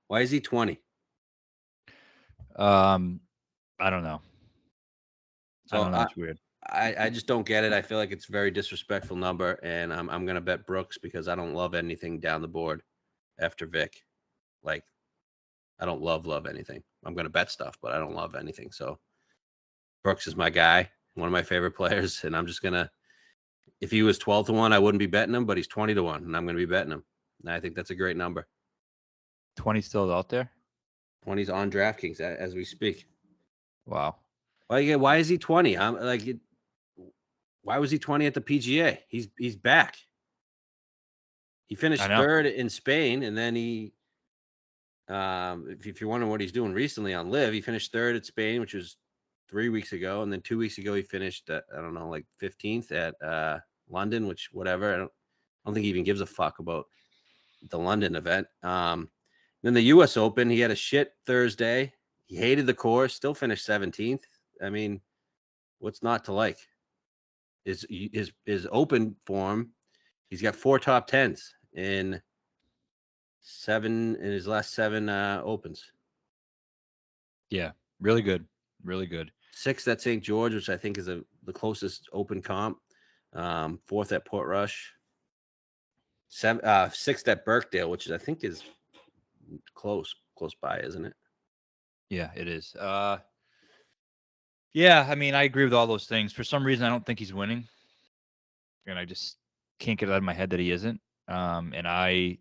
Why is he 20? I don't know. So It's weird. I just don't get it. I feel like it's a very disrespectful number, and I'm gonna bet Brooks because I don't love anything down the board after Vic. Like I don't love anything. I'm gonna bet stuff, but I don't love anything. So Brooks is my guy, one of my favorite players, and I'm just gonna. If he was 12-1, I wouldn't be betting him, but he's 20-1, and I'm gonna be betting him. And I think that's a great number. 20 still out there? 20's on DraftKings as we speak. Wow. Why is he 20? Why was he 20 at the PGA? He's back. He finished third in Spain, and then he, if you're wondering what he's doing recently on Live, he finished third at Spain, which was 3 weeks ago, and then 2 weeks ago he finished at, I don't know, like 15th at London, which whatever. I don't think he even gives a fuck about the London event. Then the U.S. Open, he had a shit Thursday. He hated the course, still finished 17th. I mean, what's not to like? His open form, he's got 4 top tens in his last 7 opens. Yeah, really good. Really good. 6th at St. George, which I think is the closest open comp. 4th at Portrush. 6th at Birkdale, which I think is close by, isn't it? Yeah, it is. Yeah, I mean, I agree with all those things. For some reason, I don't think he's winning, and I just can't get it out of my head that he isn't. And I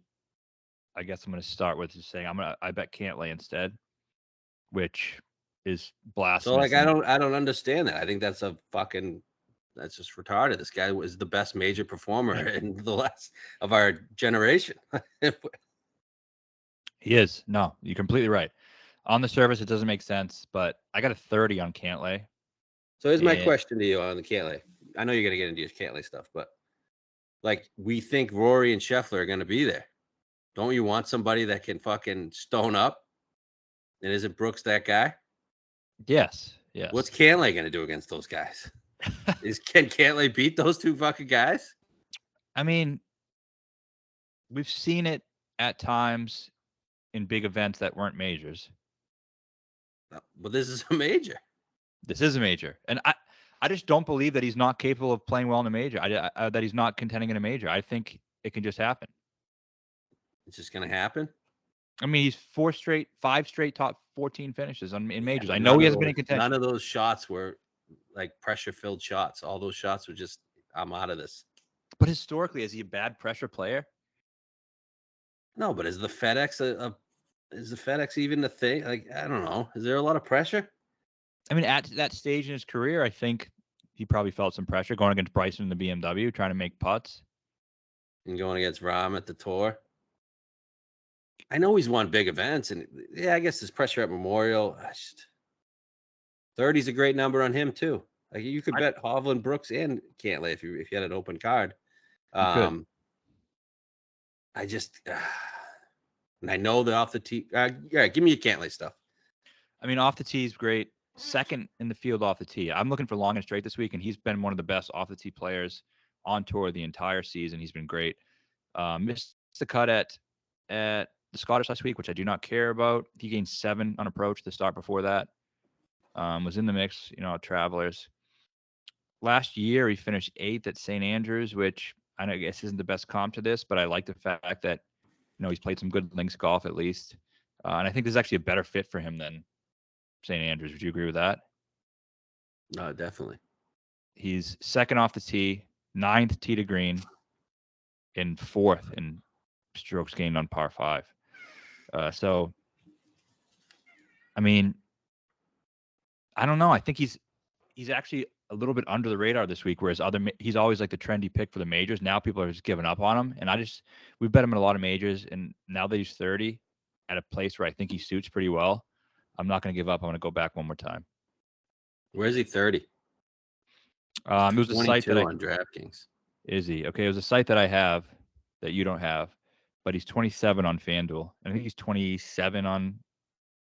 guess I'm going to start with just saying I bet Cantlay instead, which is blasphemous. So like I don't understand that. I think that's just retarded. This guy was the best major performer in the last of our generation. He is. No, you're completely right. On the surface, it doesn't make sense, but I got a 30 on Cantlay. So here's my question to you on the Cantlay. I know you're going to get into your Cantlay stuff, but like we think Rory and Scheffler are going to be there. Don't you want somebody that can fucking stone up? And isn't Brooks that guy? Yes. Yes. What's Cantlay going to do against those guys? Can Cantlay beat those two fucking guys? I mean, we've seen it at times in big events that weren't majors. But this is a major. This is a major, and I just don't believe that he's not capable of playing well in a major. That he's not contending in a major. I think it can just happen. It's just going to happen. I mean, he's 5 straight top 14 finishes in majors. I know he hasn't been in contention. None of those shots were like pressure-filled shots. All those shots were just, I'm out of this. But historically, is he a bad pressure player? No, but is the FedEx even the thing? Like, I don't know. Is there a lot of pressure? I mean, at that stage in his career, I think he probably felt some pressure going against Bryson in the BMW, trying to make putts. And going against Rahm at the tour. I know he's won big events, and yeah, I guess there's pressure at Memorial. 30's a great number on him too. Like you could bet Hovland, Brooks, and Cantlay if you had an open card. I just, and I know the off the tee. Yeah, give me your Cantlay stuff. I mean, off the tee is great. Second in the field off the tee. I'm looking for long and straight this week, and he's been one of the best off the tee players on tour the entire season. He's been great. Missed the cut at the Scottish last week, which I do not care about. He gained 7 on approach to start before that. Was in the mix, at Travelers. Last year, he finished 8th at St. Andrews, which I guess isn't the best comp to this, but I like the fact that, he's played some good links golf at least. And I think this is actually a better fit for him than St. Andrews. Would you agree with that? Definitely. He's second off the tee, ninth tee to green, and fourth in strokes gained on par 5. So, I mean, I don't know. I think he's actually a little bit under the radar this week, whereas he's always like the trendy pick for the majors. Now people are just giving up on him, and we bet him in a lot of majors, and now that he's 30, at a place where I think he suits pretty well, I'm not going to give up. I'm going to go back one more time. Where's he 30? It was a site that on DraftKings. Is he? Okay, it was a site that I have that you don't have, but he's 27 on FanDuel. I think he's 27 on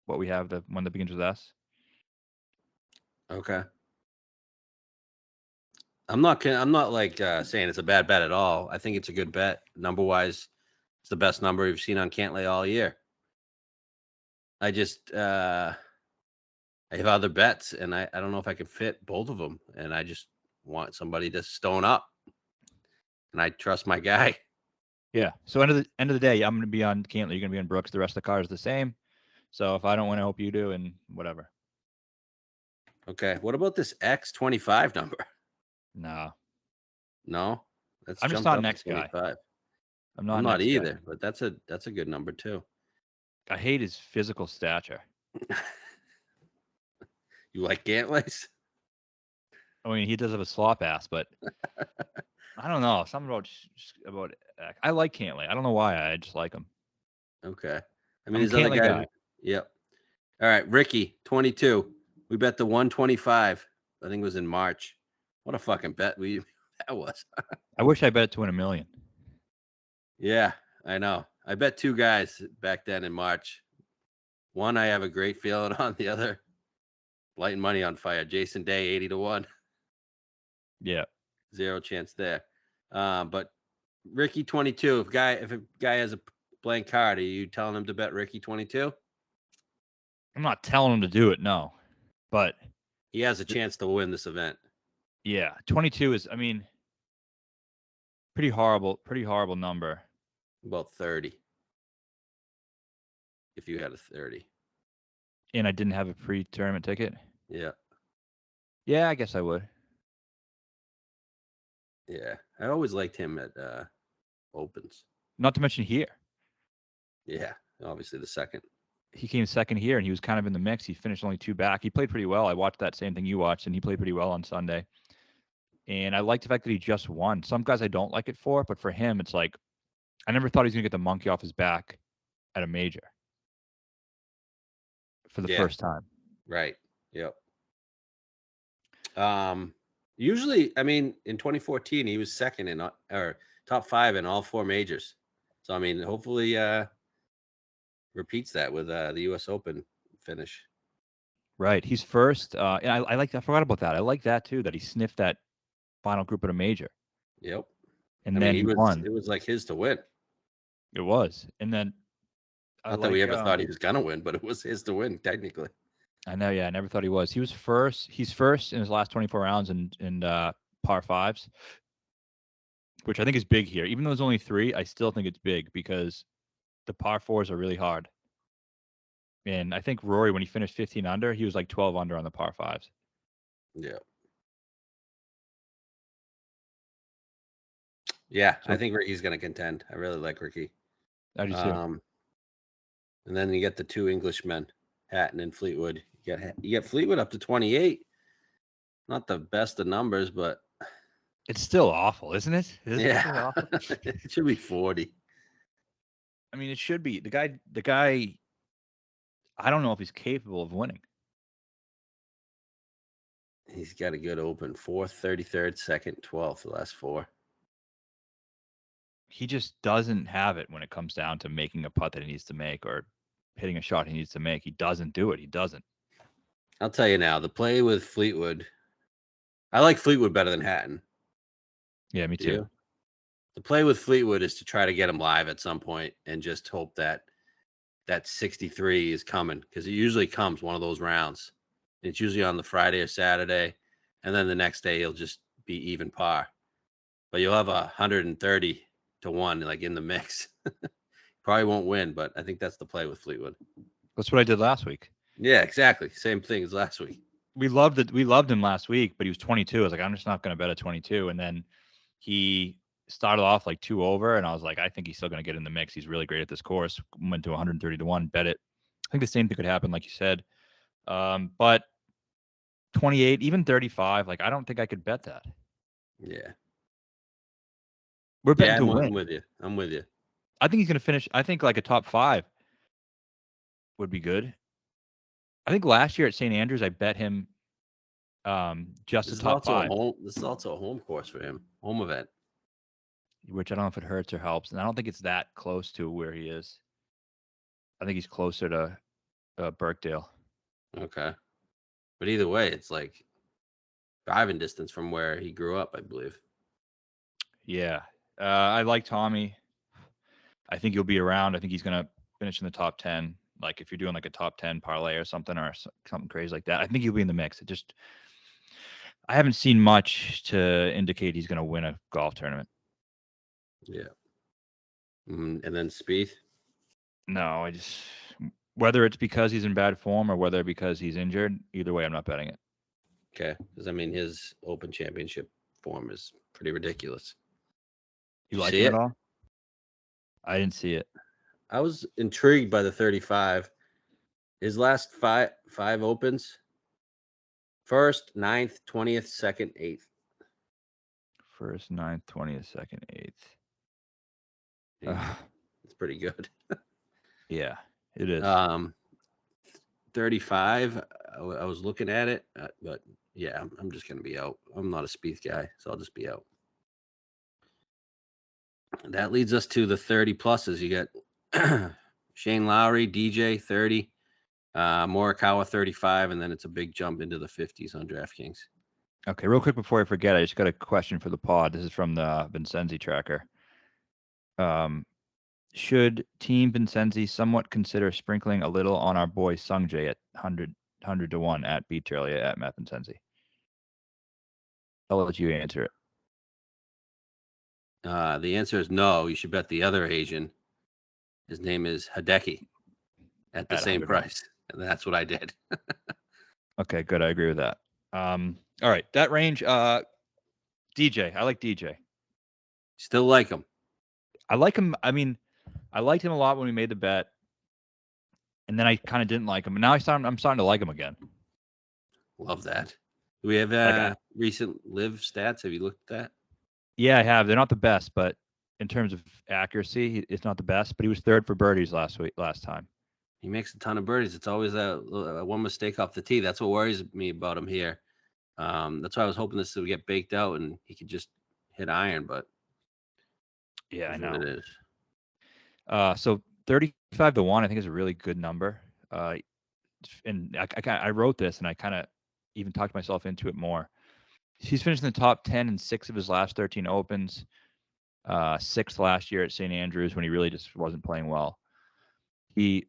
what we have, the one that begins with S. Okay. I'm not like saying it's a bad bet at all. I think it's a good bet. Number wise, it's the best number we've seen on Cantlay all year. I just I have other bets, and I don't know if I can fit both of them, and I just want somebody to stone up, and I trust my guy. Yeah. So end of the day, I'm going to be on Cantley. You're going to be on Brooks. The rest of the card is the same. So if I don't win, I hope you do, and whatever. Okay. What about this X25 number? Nah. No, I'm just not next guy. I'm not either, but that's a good number too. I hate his physical stature. You like Gantlays? I mean, he does have a slop ass, but I don't know. Something about I like Cantley. I don't know why. I just like him. Okay. I I'm mean, his a other Cantley guy. Yep. All right, Ricky, 22. We bet the 125. I think it was in March. What a fucking bet that was. I wish I bet it to win $1 million. Yeah, I know. I bet 2 guys back then in March. One I have a great feeling on. The other, lighting money on fire. Jason Day, 80 to 1. Yeah. 0 chance there. But Ricky, 22. If a guy has a blank card, are you telling him to bet Ricky 22? I'm not telling him to do it, no. But he has a chance to win this event. Yeah, 22 is, I mean, pretty horrible number. About 30. If you had a 30. And I didn't have a pre-tournament ticket? Yeah. Yeah, I guess I would. Yeah. I always liked him at Opens. Not to mention here. Yeah, obviously the second. He came second here, and he was kind of in the mix. He finished only 2 back. He played pretty well. I watched that same thing you watched, and he played pretty well on Sunday. And I like the fact that he just won. Some guys I don't like it for, but for him, it's like, I never thought he was going to get the monkey off his back at a major for the first time. Right. Yep. Usually, I mean, in 2014, he was second in or top 5 in all 4 majors. So, I mean, hopefully repeats that with the U.S. Open finish. Right. He's first. And I forgot about that. I like that too, that he sniffed that final group at a major. Yep. And then he won. It was like his to win. It was. And then not that we ever thought he was gonna win, but it was his to win technically. I know. Yeah, I never thought he was. He was first. He's first in his last 24 rounds in par 5s, which I think is big here. Even though there's only 3, I still think it's big because the par 4s are really hard. And I think Rory, when he finished 15 under, he was like 12 under on the par 5s. Yeah. Yeah, so, I think Ricky's going to contend. I really like Ricky. I do too. And then you get the 2 Englishmen, Hatton and Fleetwood. You get Fleetwood up to 28. Not the best of numbers, but it's still awful, isn't it? Yeah, it should be 40. I mean, it should be. The guy. I don't know if he's capable of winning. He's got a good Open. 4th, 33rd, 2nd, 12th, the last 4. He just doesn't have it when it comes down to making a putt that he needs to make or hitting a shot he needs to make. He doesn't do it. He doesn't. I'll tell you now, the play with Fleetwood, I like Fleetwood better than Hatton. Yeah, me too. The play with Fleetwood is to try to get him live at some point and just hope that 63 is coming, because it usually comes one of those rounds. It's usually on the Friday or Saturday, and then the next day he'll just be even par. But you'll have 130 to 1 like in the mix. Probably won't win, but I think that's the play with Fleetwood. That's what I did last week. Yeah, exactly. Same thing as last week. we loved him last week, but he was 22. I was like, I'm just not going to bet at 22. And then he started off like 2 over, and I was like, I think he's still going to get in the mix. He's really great at this course. Went to 130 to 1, bet it. I think the same thing could happen, like you said. But 28, even 35, like I don't think I could bet that. Yeah. We're betting Yeah, to I'm win. with you. I'm with you. I think he's going to finish. I think like a top 5 would be good. I think last year at St. Andrews, I bet him just This a is top also a 5, home. This is also a home course for him. Home event. which I don't know if it hurts or helps. And I don't think it's that close to where he is. I think he's closer to Birkdale. Okay. But either way, it's like driving distance from where he grew up, I believe. Yeah. I like Tommy. I think he'll be around. I think he's going to finish in the top 10. Like if you're doing like a top 10 parlay or something something crazy like that, I think he'll be in the mix. I haven't seen much to indicate he's going to win a golf tournament. Yeah. And then Spieth. No, whether it's because he's in bad form or whether because he's injured, either way, I'm not betting it. Okay. Because I mean, his Open Championship form is pretty ridiculous. You Did you like see him it? at all? I didn't see it. I was intrigued by the 35. His last five opens: first, 9th, 20th, second, 8th. First, 9th, 20th, second, 8th. It's pretty good. Yeah, it is. 35. I was looking at it, but yeah, I'm just gonna be out. I'm not a Spieth guy, so I'll just be out. That leads us to the 30 pluses. You got Shane Lowry, DJ 30, Morikawa 35, and then it's a big jump into the 50s on DraftKings. Okay, real quick before I forget, I just got a question for the pod. This is from the Vincenzi tracker. Should Team Vincenzi somewhat consider sprinkling a little on our boy Sungjae at 100 to 1 at Beach Earlier at Matt Vincenzi? I'll let you answer it. The answer is no. You should bet the other Asian. His name is Hideki at the same 100 to 1. price. And that's what I did. Okay, good. I agree with that. All right, that range. DJ, I like DJ. Still like him. I like him. I mean, I liked him a lot when we made the bet, and then I kind of didn't like him. And now I'm starting to like him again. Love that. Do we have recent live stats? Have you looked at that? Yeah, I have. They're not the best, but in terms of accuracy, it's not the best. But he was 3rd for birdies last time. He makes a ton of birdies. It's always a one mistake off the tee. That's what worries me about him here. That's why I was hoping this would get baked out and he could just hit iron. But yeah, I know. What it is. So 35 to 1, I think is a really good number. And I wrote this, and I kind of even talked myself into it more. He's finished in the top 10 in 6 of his last 13 opens. 6th last year at St. Andrews when he really just wasn't playing well. He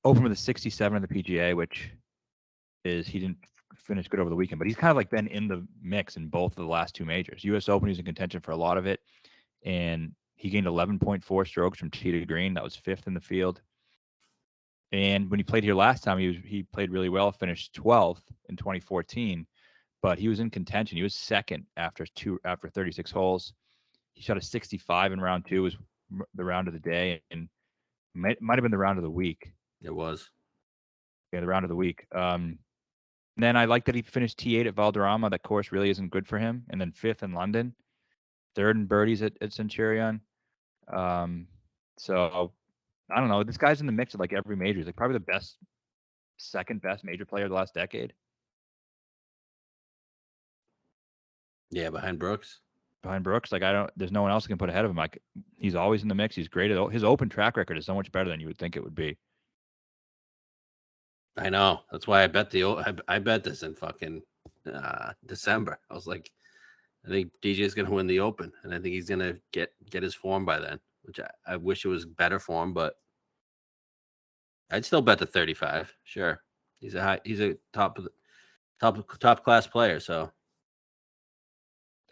opened with a 67 in the PGA, which is he didn't finish good over the weekend, but he's kind of like been in the mix in both of the last 2 majors. U.S. Open, he's in contention for a lot of it, and he gained 11.4 strokes from tee to green. That was 5th in the field. And when he played here last time, he played really well, finished 12th in 2014, but he was in contention. He was 2nd after 36 holes. He shot a 65 in round 2, was the round of the day, and might have been the round of the week. It was. Yeah, the round of the week. Then I like that he finished T8 at Valderrama. That course really isn't good for him. And then 5th in London, 3rd in birdies at Centurion. So I don't know. This guy's in the mix of like every major. He's like probably the second best major player of the last decade. Yeah, behind Brooks. Behind Brooks, there's no one else who can put ahead of him. Like he's always in the mix. He's great at his open track record is so much better than you would think it would be. I know. That's why I bet I bet this in fucking December. I was like, I think DJ's gonna win the Open, and I think he's gonna get his form by then. Which I wish it was better form, but I'd still bet the 35. Sure, he's a top class player. So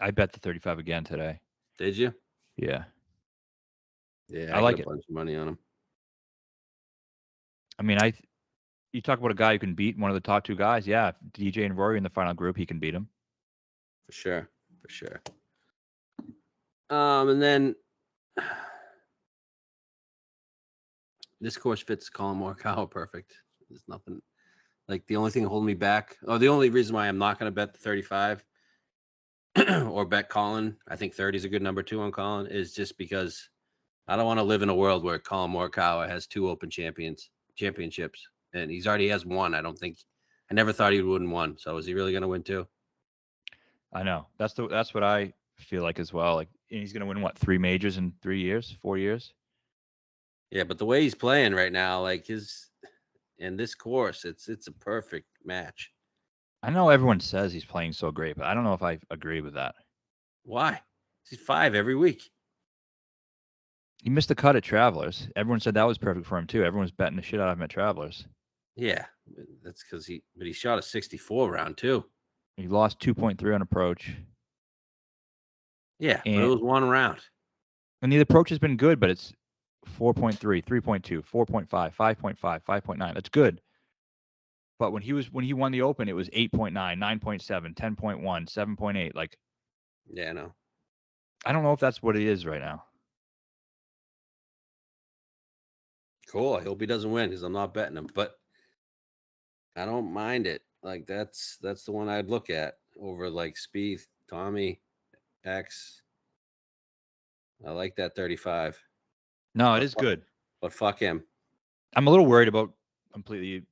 I bet the 35 again today. did you? Yeah. Yeah, I like got it. a bunch of money on him. I mean, You talk about a guy who can beat one of the top two guys. Yeah, if DJ and Rory in the final group, he can beat him. For sure. For sure. And then this course fits Colin Morikawa perfect. There's nothing like the only thing holding me back. Oh, the only reason why I'm not going to bet the 35 or bet Colin, I think 30 is a good number 2 on Colin, is just because I don't want to live in a world where Colin Morikawa has 2 Open championships, and he's already has one. I never thought he would win one. So is he really going to win 2? I know. That's what I feel like as well. Like, and he's gonna win what, 3 majors in 3 years, 4 years? Yeah, but the way he's playing right now, like in this course, it's a perfect match. I know everyone says he's playing so great, but I don't know if I agree with that. Why? He's 5 every week. He missed the cut at Travelers. Everyone said that was perfect for him too. Everyone was betting the shit out of him at Travelers. Yeah, that's because he shot a 64 round too. He lost 2.3 on approach. Yeah, but it And was one round. the approach has been good, but it's 4.3, 3.2, 4.5, 5.5, 5.9. That's good. But when he won the Open, it was 8.9, 9.7, 10.1, 7.8. Like, Yeah, no. I don't know if that's what it is right now. Cool. I hope he doesn't win because I'm not betting him, but I don't mind it. Like that's the one I'd look at over like Spieth, Tommy, X. I like that 35. No, it But is good. But fuck him. I'm a little worried about completely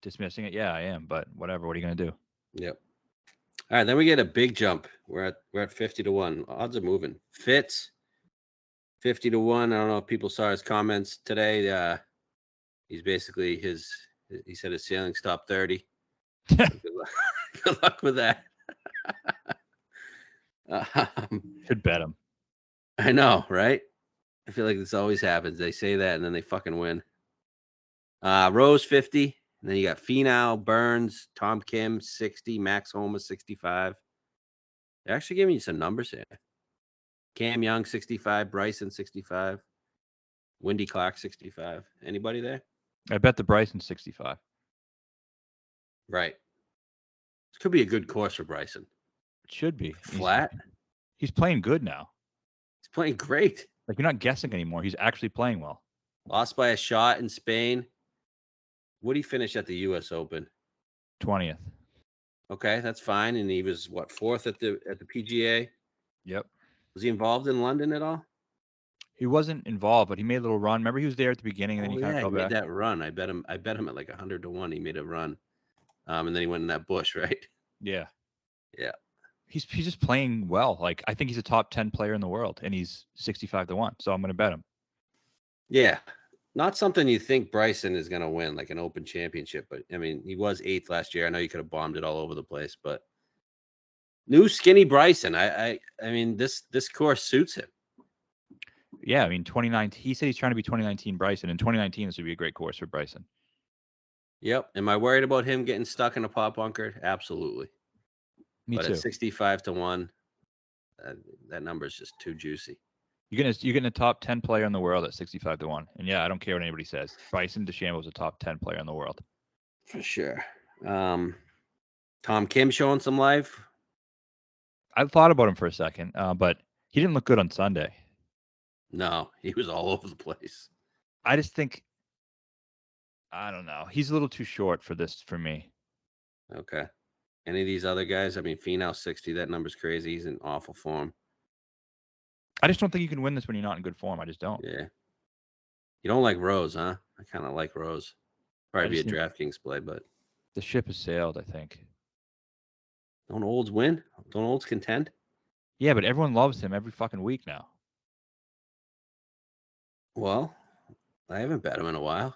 dismissing it. Yeah, I am. But whatever. What are you gonna do? Yep. All right, then we get a big jump. We're at 50 to 1. Odds are moving. Fitz 50 to 1. I don't know if people saw his comments today. He's basically he said his ceiling's top 30. Good luck, good luck with that. Should bet him. I know, right? I feel like this always happens. They say that and then they fucking win. Rose 50. And then you got Finau, Burns, Tom Kim 60, Max Homa 65. They're actually giving you some numbers here. Cam Young 65, Bryson 65, Wendy Clark 65. Anybody there? I bet the Bryson 65. Right. This could be a good course for Bryson. It should be. Flat. He's playing good now. He's playing great. Like, you're not guessing anymore. He's actually playing well. Lost by a shot in Spain. What did he finish at the U.S. Open? 20th. Okay, that's fine. And he was what, 4th at the PGA? Yep. Was he involved in London at all? He wasn't involved, but he made a little run. Remember, he was there at the beginning, and then he kind of fell he made back. that run. I bet him at like 100 to 1. He made a run. And then he went in that bush, right? Yeah. Yeah. He's just playing well. Like, I think he's a top 10 player in the world, and he's 65 to 1. So I'm going to bet him. Yeah. Not something you think Bryson is going to win, like an Open championship. But, I mean, he was 8th last year. I know you could have bombed it all over the place, but new skinny Bryson. I mean, this course suits him. Yeah, I mean, 2019. He said he's trying to be 2019 Bryson. In 2019, this would be a great course for Bryson. Yep. Am I worried about him getting stuck in a pot bunker? Absolutely. Me But too. at 65 to 1, that number is just too juicy. You're getting a top 10 player in the world at 65 to 1. And yeah, I don't care what anybody says. Bryson DeChambeau is a top 10 player in the world. For sure. Tom Kim showing some life. I thought about him for a second, but he didn't look good on Sunday. No, he was all over the place. I just think, I don't know. He's a little too short for this for me. Okay. Any of these other guys? I mean, Finau 60, that number's crazy. He's in awful form. I just don't think you can win this when you're not in good form. I just don't. Yeah. You don't like Rose, huh? I kind of like Rose. Probably be a DraftKings play, but the ship has sailed, I think. Don't olds win? Don't olds contend? Yeah, but everyone loves him every fucking week now. Well, I haven't bet him in a while.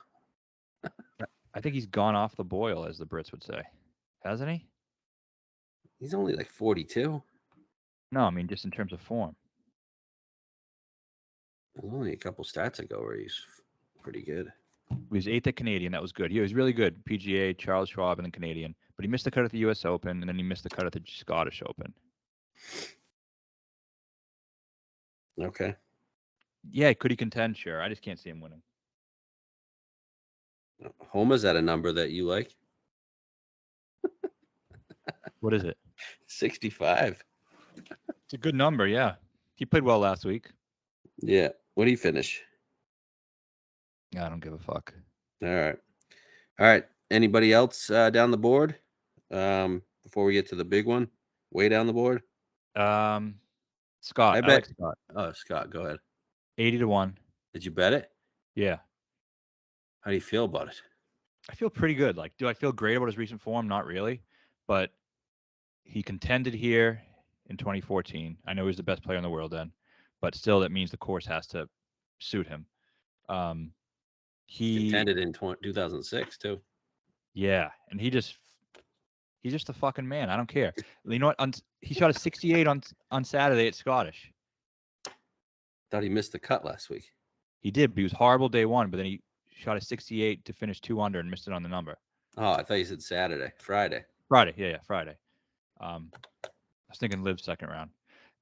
I think he's gone off the boil, as the Brits would say. Hasn't he? He's only like 42. No, I mean just in terms of form. It was only a couple stats ago where he's pretty good. He was 8th at Canadian. That was good. He was really good. PGA, Charles Schwab, and then Canadian. But he missed the cut at the U.S. Open, and then he missed the cut at the Scottish Open. Okay. Yeah, could he contend? Sure. I just can't see him winning. Homa's at a number that you like. What is it? 65. It's a good number. Yeah, he played well last week. Yeah. What do you finish? I don't give a fuck. All right. All right. Anybody else down the board? Before we get to the big one, way down the board. Scott. I I like bet. Scott. Oh, Scott, go ahead. 80-1. Did you bet it? Yeah, How do you feel about it? I feel pretty good. Like, do I feel great about his recent form? Not really, but he contended here in 2014. I know he was the best player in the world then, but still, that means the course has to suit him. He, Contended in 2006 too. yeah, and he's just a fucking man. I don't care. You know what? He shot a 68 on Saturday at Scottish. Thought he missed the cut last week. He did, but he was horrible day one. But then he shot a 68 to finish 2 under and missed it on the number. Oh, I thought you said Friday. Friday, yeah, Friday. I was thinking Liv second round,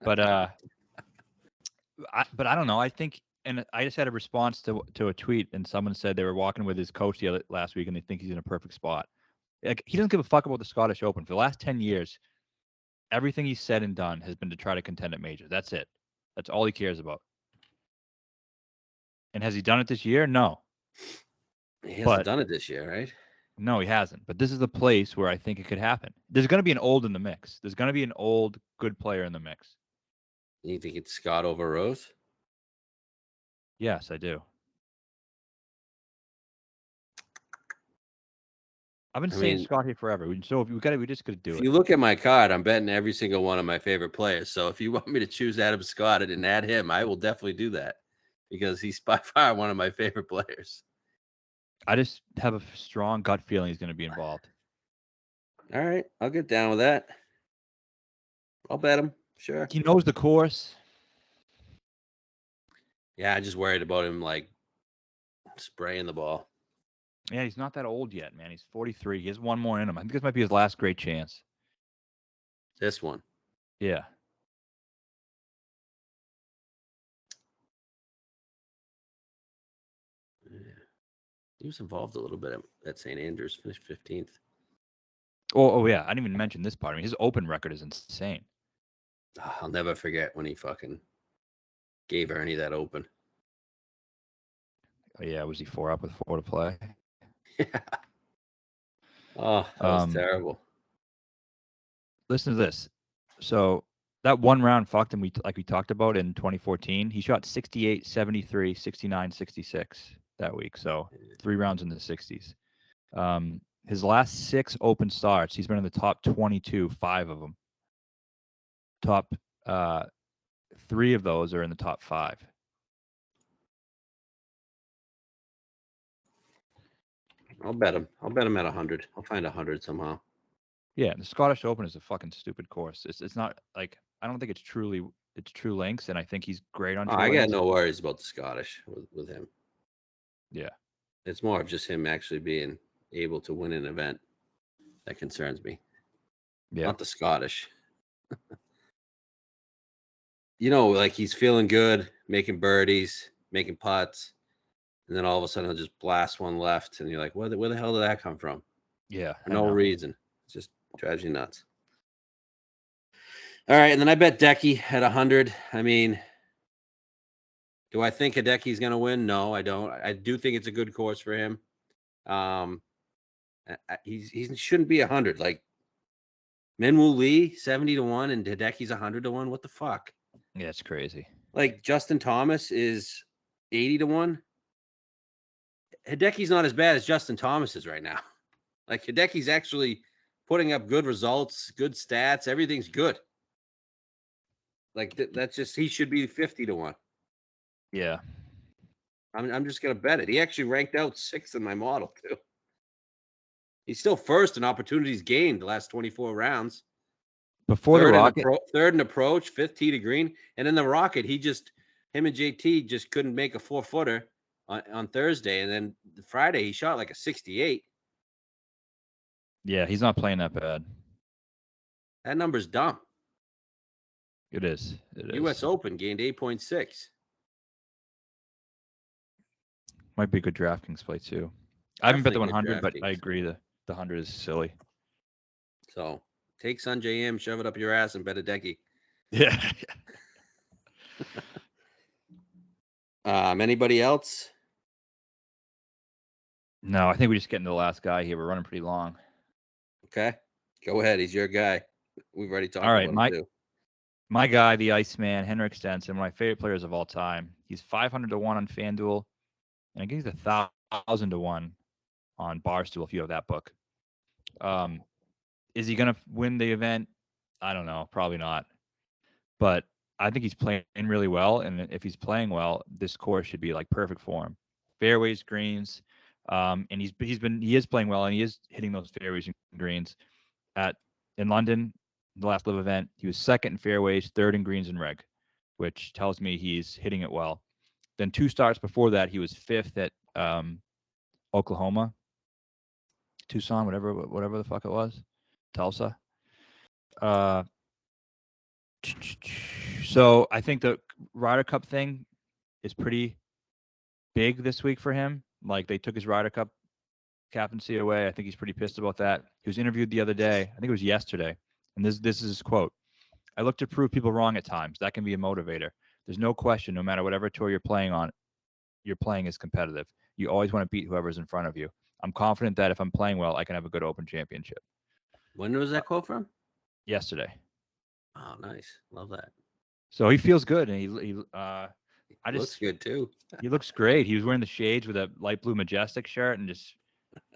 but I don't know. I think, and I just had a response to a tweet, and someone said they were walking with his coach last week, and they think he's in a perfect spot. Like, he doesn't give a fuck about the Scottish Open. For the last 10 years, everything he's said and done has been to try to contend at majors. That's it. That's all he cares about. And has he done it this year? No. He hasn't done it this year, right? No, he hasn't. But this is the place where I think it could happen. There's going to be an old in the mix. There's going to be an old good player in the mix. You think it's Scott over Rose? Yes, I do. I've been saying Scott here forever. So we just got to do it. If you look at my card, I'm betting every single one of my favorite players. So if you want me to choose Adam Scott and add him, I will definitely do that because he's by far one of my favorite players. I just have a strong gut feeling he's going to be involved. All right, I'll get down with that. I'll bet him. Sure. He knows the course. Yeah, I just worried about him like spraying the ball. Yeah, he's not that old yet, man. He's 43. He has one more in him. I think this might be his last great chance. This one. Yeah. Yeah. He was involved a little bit at St. Andrews, finished 15th. Oh, yeah. I didn't even mention this part. I mean, his open record is insane. I'll never forget when he fucking gave Ernie that open. Oh, yeah, was he 4 up with 4 to play? Yeah. Oh, that was terrible. Listen to this. So that one round fucked him, like we talked about in 2014. He shot 68, 73, 69, 66 that week. So 3 rounds in the 60s. His last 6 open starts, he's been in the top 22, 5 of them. Top 3 of those are in the top 5. I'll bet him. I'll bet him at 100. I'll find 100 somehow. Yeah, the Scottish Open is a fucking stupid course. It's not like, I don't think it's true links, and I think he's great on. I got no worries about the Scottish with him. Yeah, it's more of just him actually being able to win an event that concerns me. Yeah, not the Scottish. Like he's feeling good, making birdies, making putts, and then all of a sudden he'll just blast one left, and you're like, where the hell did that come from? Yeah, for no reason. It just drives you nuts. All right, and then I bet Decky at 100. I mean, do I think Hideki's going to win? No, I don't. I do think it's a good course for him. He shouldn't be 100. Like Minwoo Lee 70-1 and Hideki's 100-1. What the fuck? Yeah, it's crazy. Like Justin Thomas is 80-1. Hideki's not as bad as Justin Thomas is right now. Like Hideki's actually putting up good results, good stats. Everything's good. Like that's just, he should be 50-1. Yeah. I'm just gonna bet it. He actually ranked out 6th in my model too. He's still first in opportunities gained the last 24 rounds. Before the Rocket, third in approach, 5th tee to green, and in the Rocket, him and JT just couldn't make a 4-footer on Thursday, and then Friday he shot like a 68. Yeah, he's not playing that bad. That number's dumb. It is. U.S. Open gained 8.6. Might be a good DraftKings play too. I haven't bet the Definitely good 100, but I DraftKings. agree the 100 is silly. So take Sanjay M, shove it up your ass, and bet a decky. Yeah. Anybody else? No, I think we just get into the last guy here. We're running pretty long. Okay, go ahead. He's your guy. We've already talked All right, about him too. my guy, the Iceman, Henrik Stenson, one of my favorite players of all time. He's 500 to 1 on FanDuel, and I think he's 1,000 to 1 on Barstool if you have that book. Is he going to win the event? I don't know. Probably not. But I think he's playing really well, and if he's playing well, this course should be like perfect for him. Fairways, greens, and he is playing well, and he is hitting those fairways and greens. In London, the last live event, he was second in fairways, third in greens and reg, which tells me he's hitting it well. Then 2 starts before that, he was fifth at Oklahoma, Tucson, whatever the fuck it was, Tulsa. So I think the Ryder Cup thing is pretty big this week for him. Like they took his Ryder Cup captaincy away. I think he's pretty pissed about that. He was interviewed the other day. I think it was yesterday. And this is his quote. I look to prove people wrong at times. That can be a motivator. There's no question, no matter whatever tour you're playing on, your playing is competitive. You always want to beat whoever's in front of you. I'm confident that if I'm playing well, I can have a good Open Championship. When was that quote from? Yesterday. Oh, nice. Love that. So he feels good, and Looks good too. He looks great. He was wearing the shades with a light blue Majestic shirt and just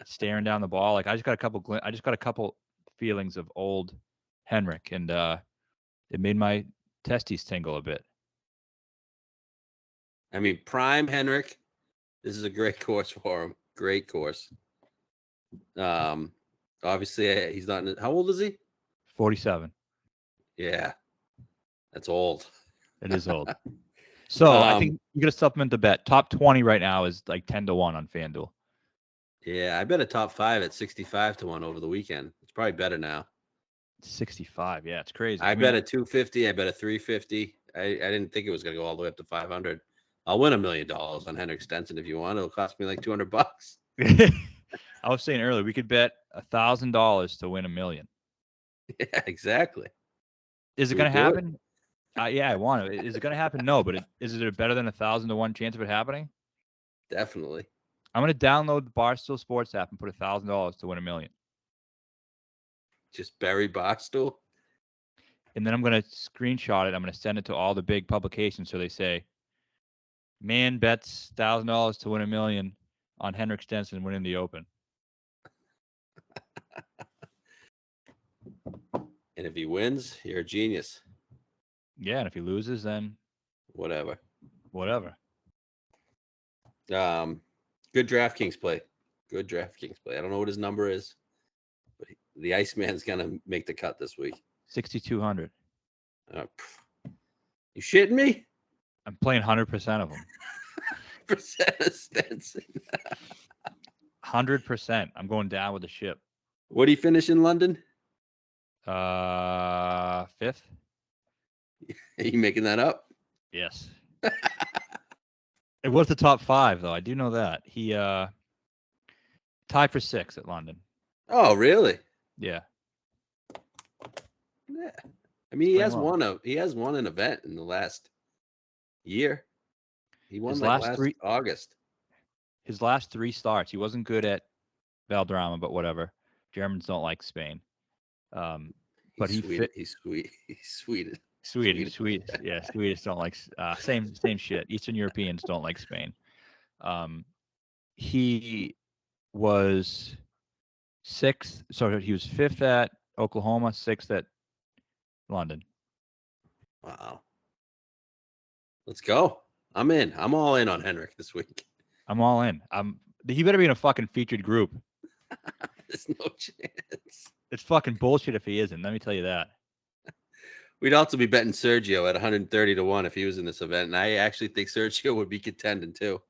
staring down the ball. Like I just got a couple feelings of old Henrik, and it made my testes tingle a bit. I mean, prime Henrik. This is a great course for him. Great course. Obviously he's not. How old is he? 47. Yeah, that's old. It is old. So I think you got to supplement the bet. Top 20 right now is like 10 to 1 on FanDuel. Yeah, I bet a top 5 at 65 to 1 over the weekend. It's probably better now. 65. Yeah, it's crazy. I bet a 250. I bet a 350. I didn't think it was going to go all the way up to 500. I'll win $1 million on Henrik Stenson if you want. It'll cost me like $200. I was saying earlier we could bet $1,000 to win $1 million. Yeah, exactly. Is it going to happen? Yeah, I want to. Is it going to happen? No, but is it better than 1,000 to 1 chance of it happening? Definitely. I'm going to download the Barstool Sports app and put $1,000 to win $1 million. Just bury Barstool. And then I'm going to screenshot it. I'm going to send it to all the big publications so they say, man bets $1,000 to win $1 million on Henrik Stenson winning the Open. And if he wins, you're a genius. Yeah, and if he loses, then whatever. Good DraftKings play. Good DraftKings play. I don't know what his number is, but the Iceman's gonna make the cut this week. 6,200. You shitting me? I'm playing 100% of them. Percent of Stenson. 100%. I'm going down with the ship. What do you finish in London? 5th. Are you making that up? Yes. It was the top 5, though. I do know that. He tied for 6th at London. Oh, really? Yeah. Yeah. I mean, he has won an event in the last year. He won last August. His last 3 starts. He wasn't good at Valderrama, but whatever. Germans don't like Spain. But he's sweet. Swedish. Yeah, Swedish don't like same shit. Eastern Europeans don't like Spain. He was 6th. So he was 5th at Oklahoma, 6th at London. Wow. Let's go. I'm in. I'm all in on Henrik this week. I'm all in. He better be in a fucking featured group. There's no chance. It's fucking bullshit if he isn't. Let me tell you that. We'd also be betting Sergio at 130 to 1 if he was in this event. And I actually think Sergio would be contending too.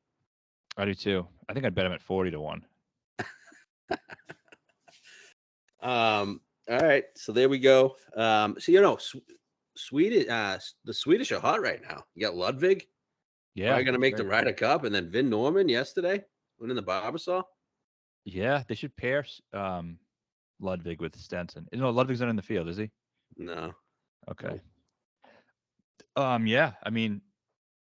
I do too. I think I'd bet him at 40 to 1. All right. So there we go. Swedish, the Swedish are hot right now. You got Ludwig. Yeah. Probably going to make the Ryder Cup. And then Vin Norman yesterday winning the Barbasol. Yeah, they should pair Ludwig with Stenson. No, Ludwig's not in the field, is he? No. Okay. Nope. Yeah. I mean,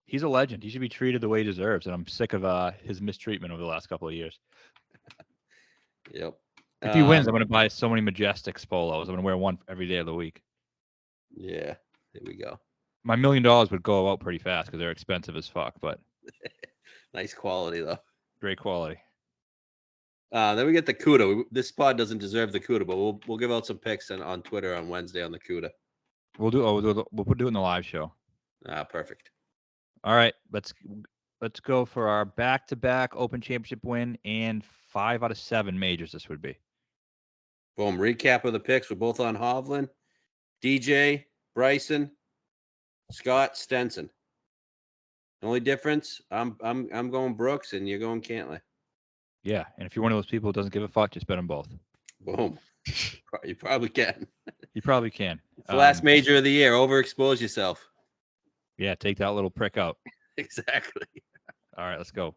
he's a legend. He should be treated the way he deserves, and I'm sick of his mistreatment over the last couple of years. Yep. If he wins, I'm going to buy so many Majestics polos. I'm going to wear one every day of the week. Yeah. Here we go. My $1 million would go out pretty fast because they're expensive as fuck, but Nice quality though. great quality. Then we get the CUDA. This pod doesn't deserve the CUDA, but we'll give out some picks on Twitter on Wednesday on the CUDA. We'll do it in the live show. Perfect. All right, let's go for our back-to-back Open Championship win and 5 out of 7 majors. This would be. Boom. Recap of the picks. We're both on Hovland, DJ, Bryson, Scott, Stenson. The only difference, I'm going Brooks and you're going Cantlay. Yeah, and if you're one of those people who doesn't give a fuck, just bet them both. Boom. You probably can. You probably can. It's the last major of the year. Overexpose yourself. Yeah, take that little prick out. Exactly. All right, let's go.